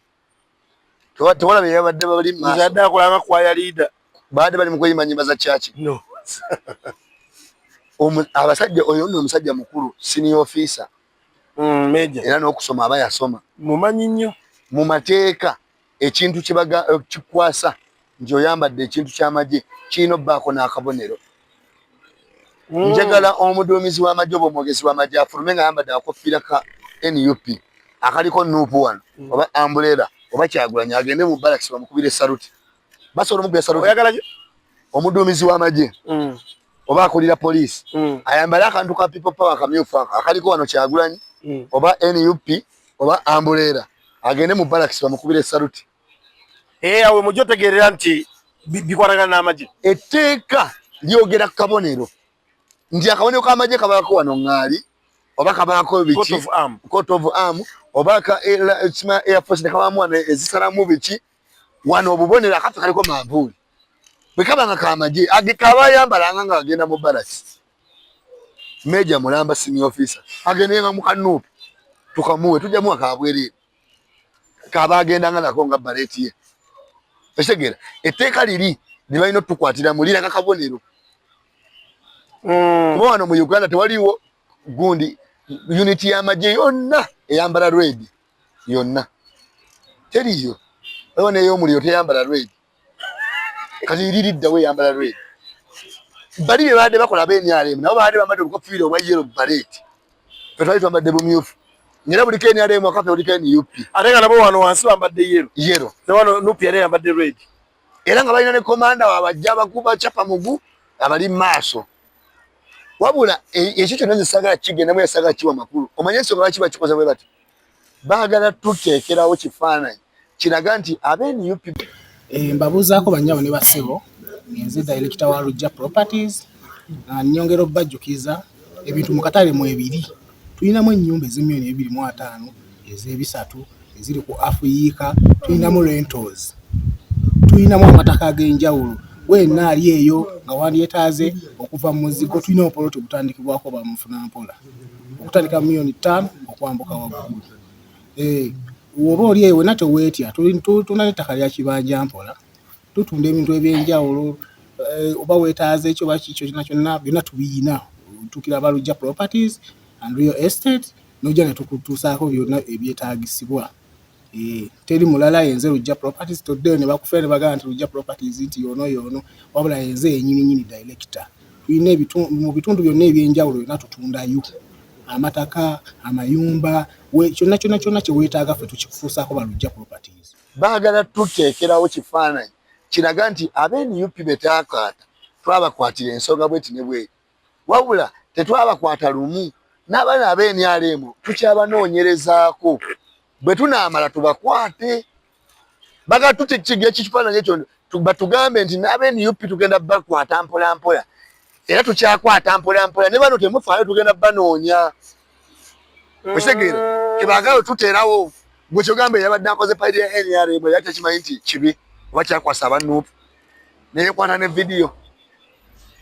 tewalaba yabadde bali maaso yabadde akolanga kwaya leader badde bali mu kweyimba nnyimba za kyaki no abasajja oyo nno omusajja mukulu senior officer major era n'okusoma aba yasoma mumanyi nnyo mu mateeka ekintu kikwasa nti oyambadde ekintu ky'amagye kirina obbaako n'akabonero njagala omuduumizi w'amagye oba omwogezi w'amagye afulume nga ayambadde akakofiira ka NUP akaliko nuupu wano oba ambulera oba Kyagulanyi agende mu barracks bamukubire saluti basobola omukubira saluti omuduumizi w'amagye oba akulira poliisi ayambale akantu ka people power akamyufu akaliko wano Kyagulanyi oba NUP oba ambulera agende mu barracks bamukubire saluti awe mujja otegeerera nti bikwatagana n'amagye etteeka lyogera ku kabonero nti akabonero k'amagye kabaako wano ŋŋaali oba kabaako biki coat of arm oba ka Air Force ne kabaamu wano ezisalamu biki wano obubonero akaffe kaliko manvuuli bwe kaba nga kamagye kaba ayambalanga nga agenda mu barracks Major Mulamba senior officer agendenga mu kanuupu tukamuwe tujjamu akabwerere kaba agendanga nako nga bareti ye ekitegeera etteeka liri libalina otukwatira mu liraga kabonero kuba wano mu Uganda tewaliwo gundi unity y'amagye yonna eyambala red yonna teriyo waliwo n'ey'omuliro teyambala red kati liriddawo eyambala red bali bye badde bakola NRM nabo badde bambadde obukofiira obwa yellow beret fe twali twambadde bumyufu ngera buli NRM akafe buli NUP ate nga nabo wano wansi bambadde yellow ne wano NUP yali yambadde red era nga balina ne komanda wabajja bakuba chapa mugu abali maaso wabula ekyo kyonna nzisagala kigenda mu yasagala kiwa makulu omanye ensonga lwaki bakikoze bwe bati baagala tuteekerawo kifaananyi kiraga nti NUP mbabuuzaako banyabo ne basebo nze director wa Lujja Properties nnyongera obbajjukiza ebintu mu katale mu ebiri tulinamu ennyumba ezi1,250 ez'ebisatu eziri ku Afuyiika tulinamu rentals tulinamu amataka ag'enjawulo wenna ali eyo nga wandyetaaze okuva mu muzigo tulina opoloti obutandikibwako bamufunampola okutandika $5,000,000 okwambuka waggulu woba oli eyo wenna teweetya tulina n'ettaka lya kibanja mpola tutunda ebintu ebyenjawulo oba weetaaze ekyo bakikyo kyonna byonna tubiyina tukira ba Lujja Properties and Real Estate nojja ne tukutuusaako byonna ebyetaagisibwa teri mulala yenze Lujja Properties toddeyo ne bakufera ne bagamba nti Lujja Properties nti yoono wabula yenze yennyini director tulina mu bitundu byonna ebyenjawulo byonna tutundayo amataka amayumba kyonna kye weetaaga ffe tukikufuusaako ba Lujja Properties baagala tuteekerawo kifaananyi kiraga nti NUP betaakaata twabakwatira ensonga bweti ne bweti wabula tetwabakwata lumu n'abaana NRM tukyabanoonyerezaako bwe tunaamala tubakwate baga tutekiga ekifaananyi ekyo batugambe nti NUP tugenda bakwata mpola mpola era tukyakwata mpola mpola ne bano temufaayo tugenda banoonya okitegeera kebaagala tuteerawo gwe kyogambe yabadde akoze paidi ya NRM yali takimanyi nti kibi oba kyakwasa abanuupu neyekwata ne vidiyo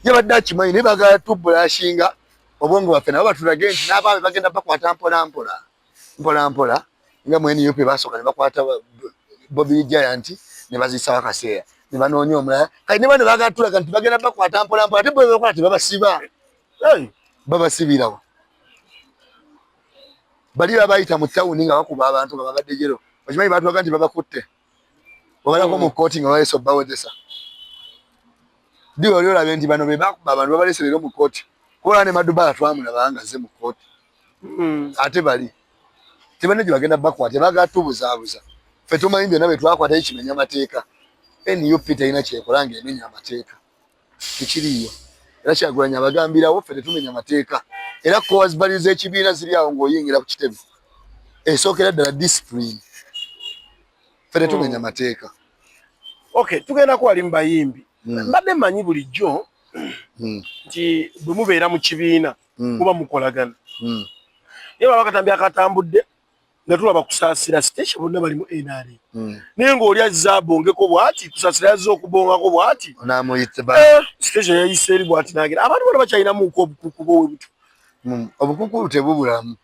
yabadde akimanyi naye baagala tubulashinga obwongo bwaffe nabo batulage nti n'abaami bagenda bakwata mpola mpola nga mu NUP basooka ne bakwata Bobby Giant ne bazisa wakaseera ne banoonya omulala kati ne bano baagala tulaga nti bagenda bakwata mpola ate bwe bakwata tebabasiba babasibirawo bali babayita mu town nga bakuba abantu nga babadde jero okimanyi bantu baganti babakutte obalako mu kooti nga baleese obbawozesa diwo olyola benti bano be bakuba abantu babaleese leero mu kooti kuba ne Maduba twamulaba nga azze mu kooti ate bali tebane gye bagenda bakwate bagatubuzaabuza ffe tumanyi byonna bwe twakwata ekimenya amateeka NUP terina kyekola ng'emenya amateeka tekiriyo era Kyagulanyi abagambirawo ffe tetumenya amateeka era kowazi bali z'ekibiina ziri awo ng'oyingira ku kitebe esookera ddala discipline ffe tetumenya amateeka. Okay, tugenda ku wali mu bayimbi mbadde mmanyi bulijjo nti bwe mubeera mu kibiina muba mukolagana naye baba akatambi akatambudde nga tulaba kusaasira station bonna bali mu NRA naye ng'oli azza abongeko bw'ati kusaasira yazze okubongako bw'ati station yayise eri bw'ati n'agenda abantu bano bakyalinamuko obukuku bw'obutu obukukulu tebubulamu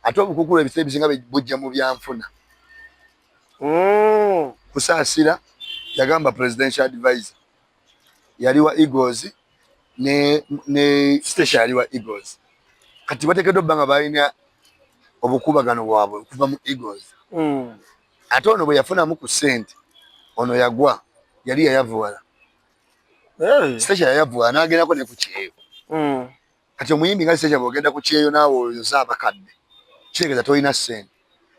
ate obukukulu ebiseera ebisinga bujja mu byanfuna kusaasira yagamba presidential advisor yali wa Eagles ne station yali wa Eagles kati bateekeddwa obba nga balina obukubagano bwabwe okuva mu Eagles ate ono bwe yafunamu ku ssente ono yagwa yali yayavuwala station yayavuwala n'agendako ne ku kyeyo kati omuyimbi nga station bw'ogenda ku kyeyo naawe oyoza abakadde kitegeeza tolina ssente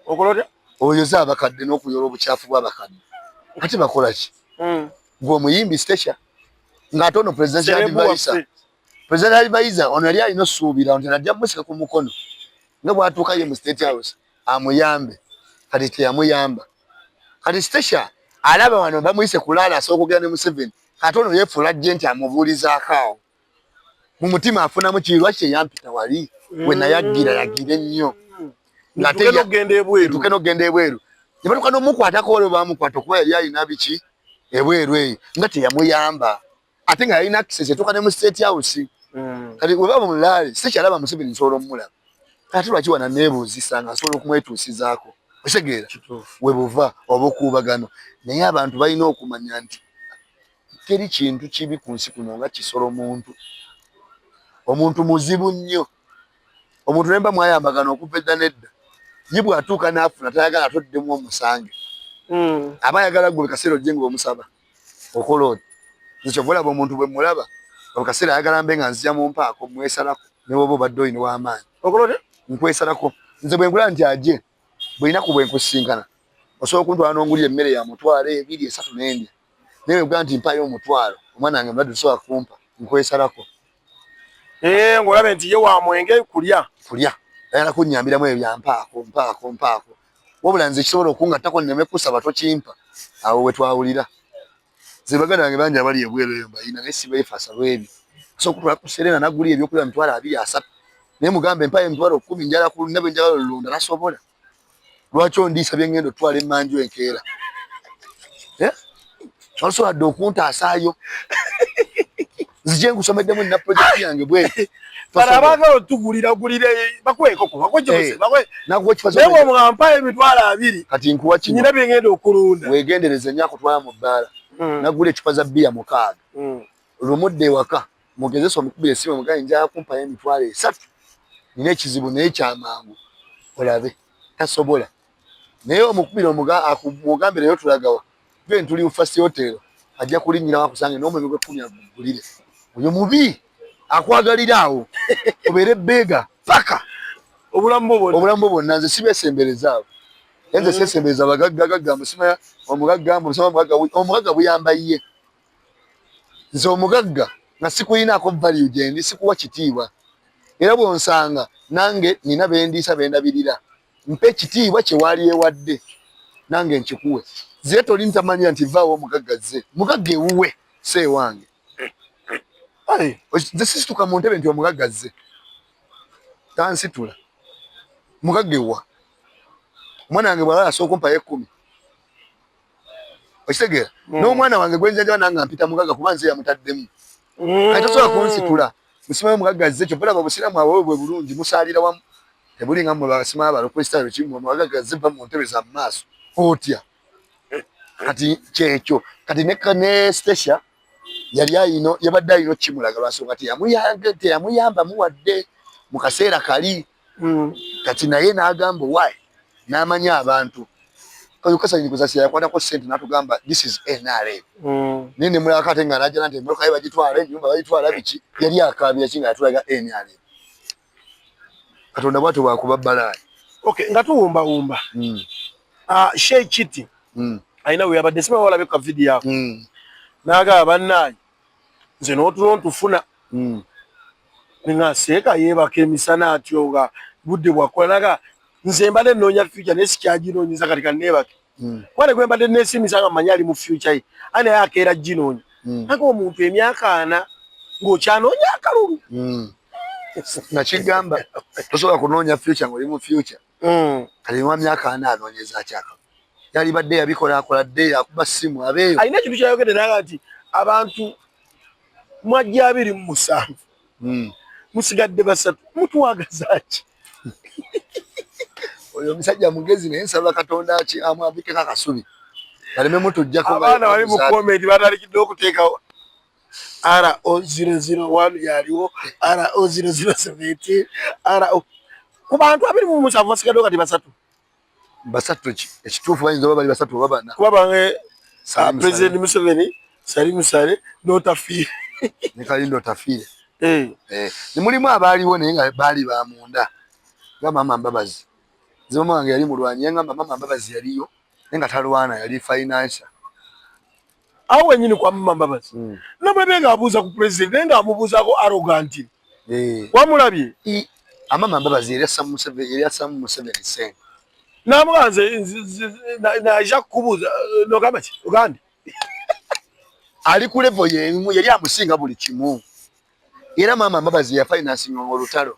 okolotya oyoza abakadde n'okuyola obukyafu bw'abakadde ate bakola ki gwe omuyimbi station ng'ate ono presidential advisor ono yali alina osuubira nti najja musika ku mukono nga bw'atuuka ye mu State House amuyambe kati teyamuyamba kati station alaba wano bamuyise kulaala asooka okugenda ne Museveni kati ono yeefuula agenti amubuulizaako awo mu mutima afunamu kiri lwaki teyampita wali we nayaggira yagira ennyo tuke n'ogenda ebweru ne batuuka n'omukwatako olwo bamukwata okuba yali alina biki ebweru eyo nga teyamuyamba ate nga yalina access etuuka ne mu State House kati we baba mulaale station alaba Museveni nsobola omulaba ate lwaki wana neebuuzisa nga asobola okumwetuusizaako otegeera we buva obukuubagano naye abantu balina okumanya nti teri kintu kibi ku nsi kuno nga kisolo omuntu muzibu nnyo omuntu nemba mwayambagana okuva edda nedda ye bw'atuuka n'afuna tayagala atoddemu omusange aba ayagala gwe kaseera ojje ng'omusaba okola oti nekyova olaba omuntu bwe mulaba kaseera ayagala mbe nga nzija mu mpaako mwesalako ne bwoba obadde oyina w'amaanyi okola oti nkwesalako nze bwe nkula nti ajje bw'inaku bwe nkusinkana osobola okuntwala n'ongulira emmere ya mutwalo 2 3 n'endya naye bwe nkula nti mpaayo omutwalo omwana wange mulwadde tosobola kumpa nkwesalako ng'olabe nti ye wa mwenge kulya ayagala kunnyambiramu ebyo bya mpaako wabula nze kisobola okungattako nneme kusaba tokimpa awo we twawulira ze baganda bange bangi abali ebweru eyo mbalina naye si beefasa lw'ebyo osobola okutwala ku Serena n'aggulira ebyokulya emitwalo 2 3 naye mugambe mpayo emitwalo 10 njala ku nnabe njala lulunda nasobola lwaki ondiisa bye ngenda otwala emmanju enkeera osobola dde okuntaasaayo nzije nkusomeddemu nina projekiti yange bweti para abagala otugulira bakwekoko naye bw'omugampayo emitwalo 2 kati nkuwa kino nyina bye ngenda okulunda weegendereze nnyo akutwala mu bbaala naggula ecupa za bbiya 6 olwomudde ewaka mugezesa omukubira esimu omugayi njala kumpayo emitwalo 3 nina ekizibu naye kyamangu olabe tasobola naye omukubira omugambire yo tulagawa twe ntuli First Hotel ajja kulinnyirawo akusange n'omwenge gwe 10 agugulire oyo mubi akwagalira awo obeere bbeega paka obulamu bwonna nze sibeesembereza abo nze seesembereza abagagga musima omugagga buyamba ye nze omugagga nga sikuyinaako value gyendi sikuwa kitiibwa era bw'onsanga nange nina bendiisa bendabirira mpe ekitiibwa kye waali ewadde nange nkikuwe ze toli ntamanyira nti vaawo omugagga ze mugagga ewuwe seewange nze sisituka mu ntebe nti omugagga ze tansitula mugagga ewa omwana wange bwalala asooka ompayo 10 okitegeera n'omwana wange gwenjanjaba nange mpita mugagga kuba nze yamutaddemu kati tasobola kunsitula musimayo omugagga ze kyova olaba obusiraamu awo bwe bulungi musaalira wamu tebulinga mmwe basimayo abalokrisitaayo kimu omugagga ze va mu ntebe za mu maaso otya kati kyekyo kati ne station yali yabadde alina okimulaga lwasonga teyamuyamba muwadde mu kaseera kali kati naye n'agamba why n'amanya abantu kayukasa nyikuzasia yakwata ko sente natugamba this is NRA nini mulaka tenga naja nante mboka iba gitwala nyumba bayitwala biki yali akabya kinga atulaga NRA katonda bwatu bakubabala okay ngatuwumba Shay Chiti aina we abadde sima wala beka video yako naga abannayi nze n'otulo ntufuna ningaseka yebaka emisana atyo nga budde bwakola naga nze mbadde nnoonya future nesikyaginonyeza katika nebake kwane gwe mbadde nesimisa nga manyali mu future ye ane yakeera ginoonya naga omuntu emyaka 4 ng'okyanoonya akalulu nakigamba tosobola kunoonya future ng'oli mu future alimu myaka 4 anoonyeza kyaka yali badde yabikola akola dde akuba simu abeeyo alina ekintu kyayogedde naga nti abantu mwajja 27 musigadde basatu mutuwagazaki oyo musajja mugezi naye nsaba katonda ki amwabike kakasubi baleme mutujjako abaana bali mu comment batalikidde okuteekawo RO001 yaliwo RO0017 ku bantu 27 basigaddewo kati basatu ki ekituufu bayinza oba bali basatu oba bana kuba bange President Museveni Salim Musale n'otafiire ne Kalindo otafiire ne mulimu abaaliwo naye nga baali ba munda nga Mama Mbabazi zoma wange yali mulwanyi nga Mama Mbabazi yaliyo nga talwana yali financial awo wenyini kwa Mama Mbabazi nabebenga abuuza ku president nga amubuuzaako arrogant wamulabye Mama Mbabazi yali Samu Museveni sen namuganze naija kukubuuza nogamba ki ugandi ali ku level yemu yali amusinga buli kimu era Mama Mbabazi ya financing olutalo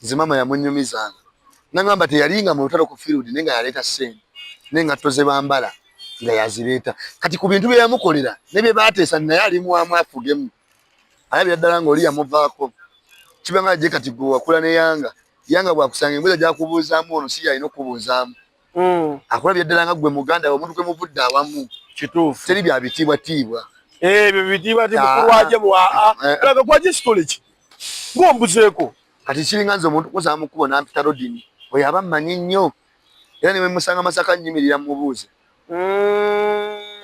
zimama ya munyumizanga nangamba teyalinga mu lutalo ku field nenga yaleta sen nenga toze bambala nga yazireta kati ku bintu bye yamukolera nebye bateesa naye ali mu amafugemu alabira ddala ng'oli yamuvaako kibanga je kati gwe wakula ne yanga bwakusanga embuza gyakubuuzaamu ono si yalina okubuuzaamu akulabye ddala nga gwe muganda omuntu gwe muvudde awamu kituufu teri bya bitiibwatiibwa ebyo bitiibwatiibwa kulwaje laga kwaje story ki ng'ombuzeeko kati kiringa nze omuntu kuza mukubo nampita rodini oyo aba mmanyi nnyo era ne musanga Masaka nnyimirira mubuuze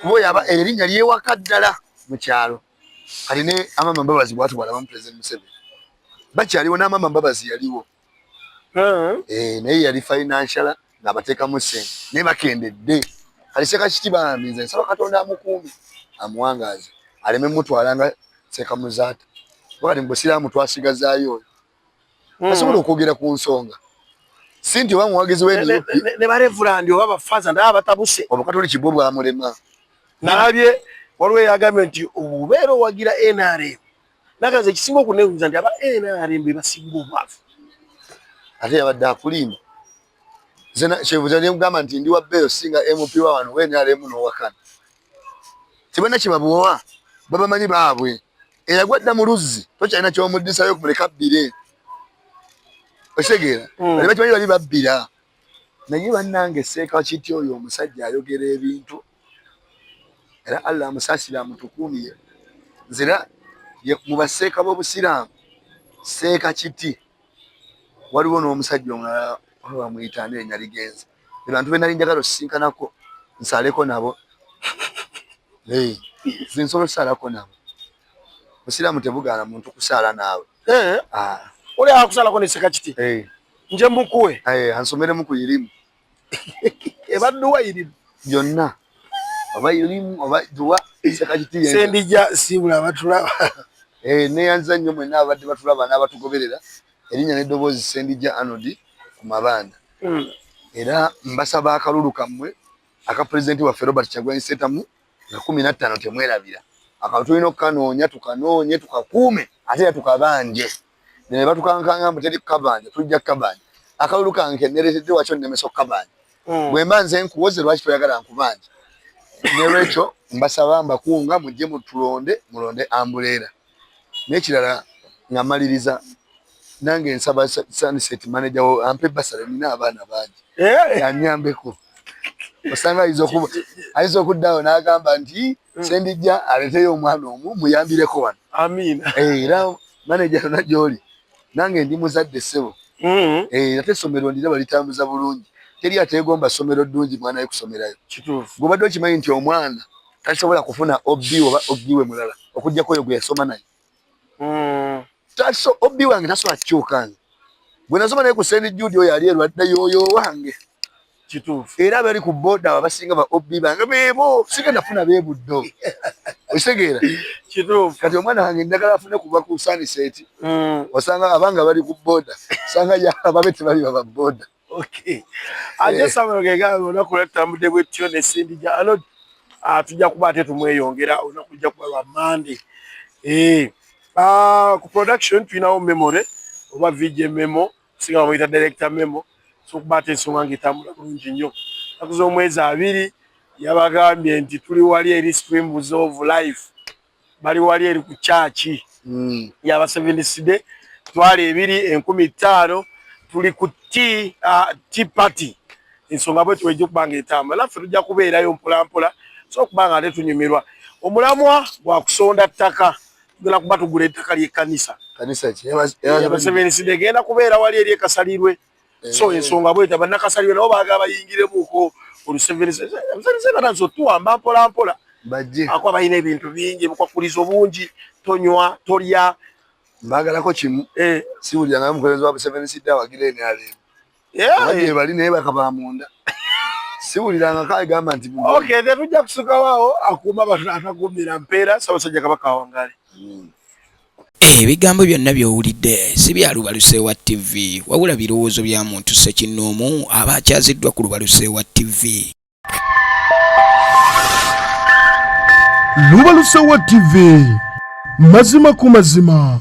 kuba oyo aba erinnya lyewaka ddala mu kyalo kati ne Mama Mbabazi bwatu bwalaba mu President Museveni bakyaliwo n'Mama Mbabazi yaliwo naye yali financial ng'abateekamu ssente naye bakendedde kati Ssekakiti bambiza nsaba Katonda amukuumi amuwangaaze aleme mutwala nga Sekamuzaata wakati mu Busiraamu twasigazaayo oyo asobola okwogera ku nsonga si nti oba muwagizi ne barevulandi oba bafaza naye abatabuse obukatoliki bwo bwamulema nalabye waliwo eyagambye nti obubeera owagira NRM nagaze ekisinga okunewuuza nti aba NRM be basinga obwavu ate yabadde akulimba zena kyebuuza ne mugamba nti ndi wa bbeeyo singa MP wa wano NRM n'owakana tibana kibabuwa babamanyi baabwe eyagwa dda mu luzzi tokyalina ky'omuddisayo kumuleka bbire osegeera bali bakimanyi bali babbira naye bannange Ssekakiti oyo omusajja ayogera ebintu era Allah amusaasira amutukuumye nzira mu baseeka b'Obusiraamu Ssekakiti waliwo n'omusajja omulala bamuyita n'erinnya ligenze abantu be nali njagala osinkanako nsaleko nabo zinsobola okusaalako nabo Busiraamu tebugaana muntu kusaala naawe oli akusalako ne Ssekakiti nje mukuwe ansomeremu ku irimu ebadduwa irimu byonna oba irimu oba duwa Ssekakiti sendija sibula batulaba neyanza nnyo mwenna abadde batulaba n'abatugoberera erinnya n'eddoboozi Sendija Anodi ku mabanda era mbasaba akalulu kammwe aka pulezidenti waffe Robert Kyagulanyi Ssentamu nga 15 temwerabira akalulu tulina okukanoonya tukanoonye tukakuume ate era tukabanje ne batukankanga mbu teri kukabanja tujja kukabanja akalulu kange nereetedde wakyo nnemesa okukabanja bwe mba nze nkuwoze lwaki toyagala nkubanja nelwekyo mbasaba mbakunga mujje mulonde ambuleera n'ekirala nga maliriza nange nsaba Sunset manager wo ampe basale nina abaana bangi yanyambeko osanga ayinza okuddawo n'agamba nti Sendija aleeteyo omwana omu muyambireko wano amiina era manager yonna gy'oli nange ndi muzadde ssebo Ate essomero ndira balitambuza bulungi. Teri ateegomba ssomero ddungi mwana we kusomerayo. Kituufu. Gobadde okimanyi nti omwana tasobola kufuna obbi oba obbiwe mulala okuggyako oyo gwe yasoma naye. Obbi wange tasobola kukyuka. Bwe nasoma naye ku St. Jude oyo ali erwadde yoyo wange. Kituufu. Era bali ku boda abasinga ba obbi bange beebo singa nafuna beebuddo. Osegeera. Kituufu. Kati omwana wange ndagala afune kuva ku Sunset. Osanga abanga bali ku boda. Sanga ya ababete bali baba boda. Okay. Aje samero gega onakuleta mudde bwetyo ne Sindija. Ano tujja kuba ate tumweyongera onakujja kuba lwa Monday. Ku production tulinawo memory oba VJ memo singa bamuyita director memo so kuba ate ensonga ng'etambula bulungi nnyo. Nakuza omwezi 2 yabagambye nti tuli wali eri Streams of Life bali wali eri ku church yaba 70 day twali 2,1500 tuli ku tea party ensonga bwe tuwejja kubanga etambula naffe tujja kubeerayo mpolampola so kubanga ate tunyumirwa omulamwa gwa kusonda ttaka tugenda kuba tugula ettaka ly'ekkanisa yaba 70 day genda kubeera wali eri ekasalirwe so ensonga bwe bannakasalirwe nabo baagala bayingiremuko olusevenso tuwamba mpolampola akuba balina ebintu bingi bukwakulizo bungi tonywa tolya mbagalako kimu siwulira nga mukolezi wa 7 day awagira enyalemu bali naye bakaba munda siwulira nga kagamba nti okay tujja kusukawo akuuma abantu atakuumira mpeera Ssaabasajja Kabaka Wangale. Ebigambo byonna by'owulidde si bya Lubaluseewa TV wabula birowoozo bya muntu ssekinnoomu aba akyaziddwa ku Lubaluseewa TV. Lubaluseewa TV mazima ku mazima.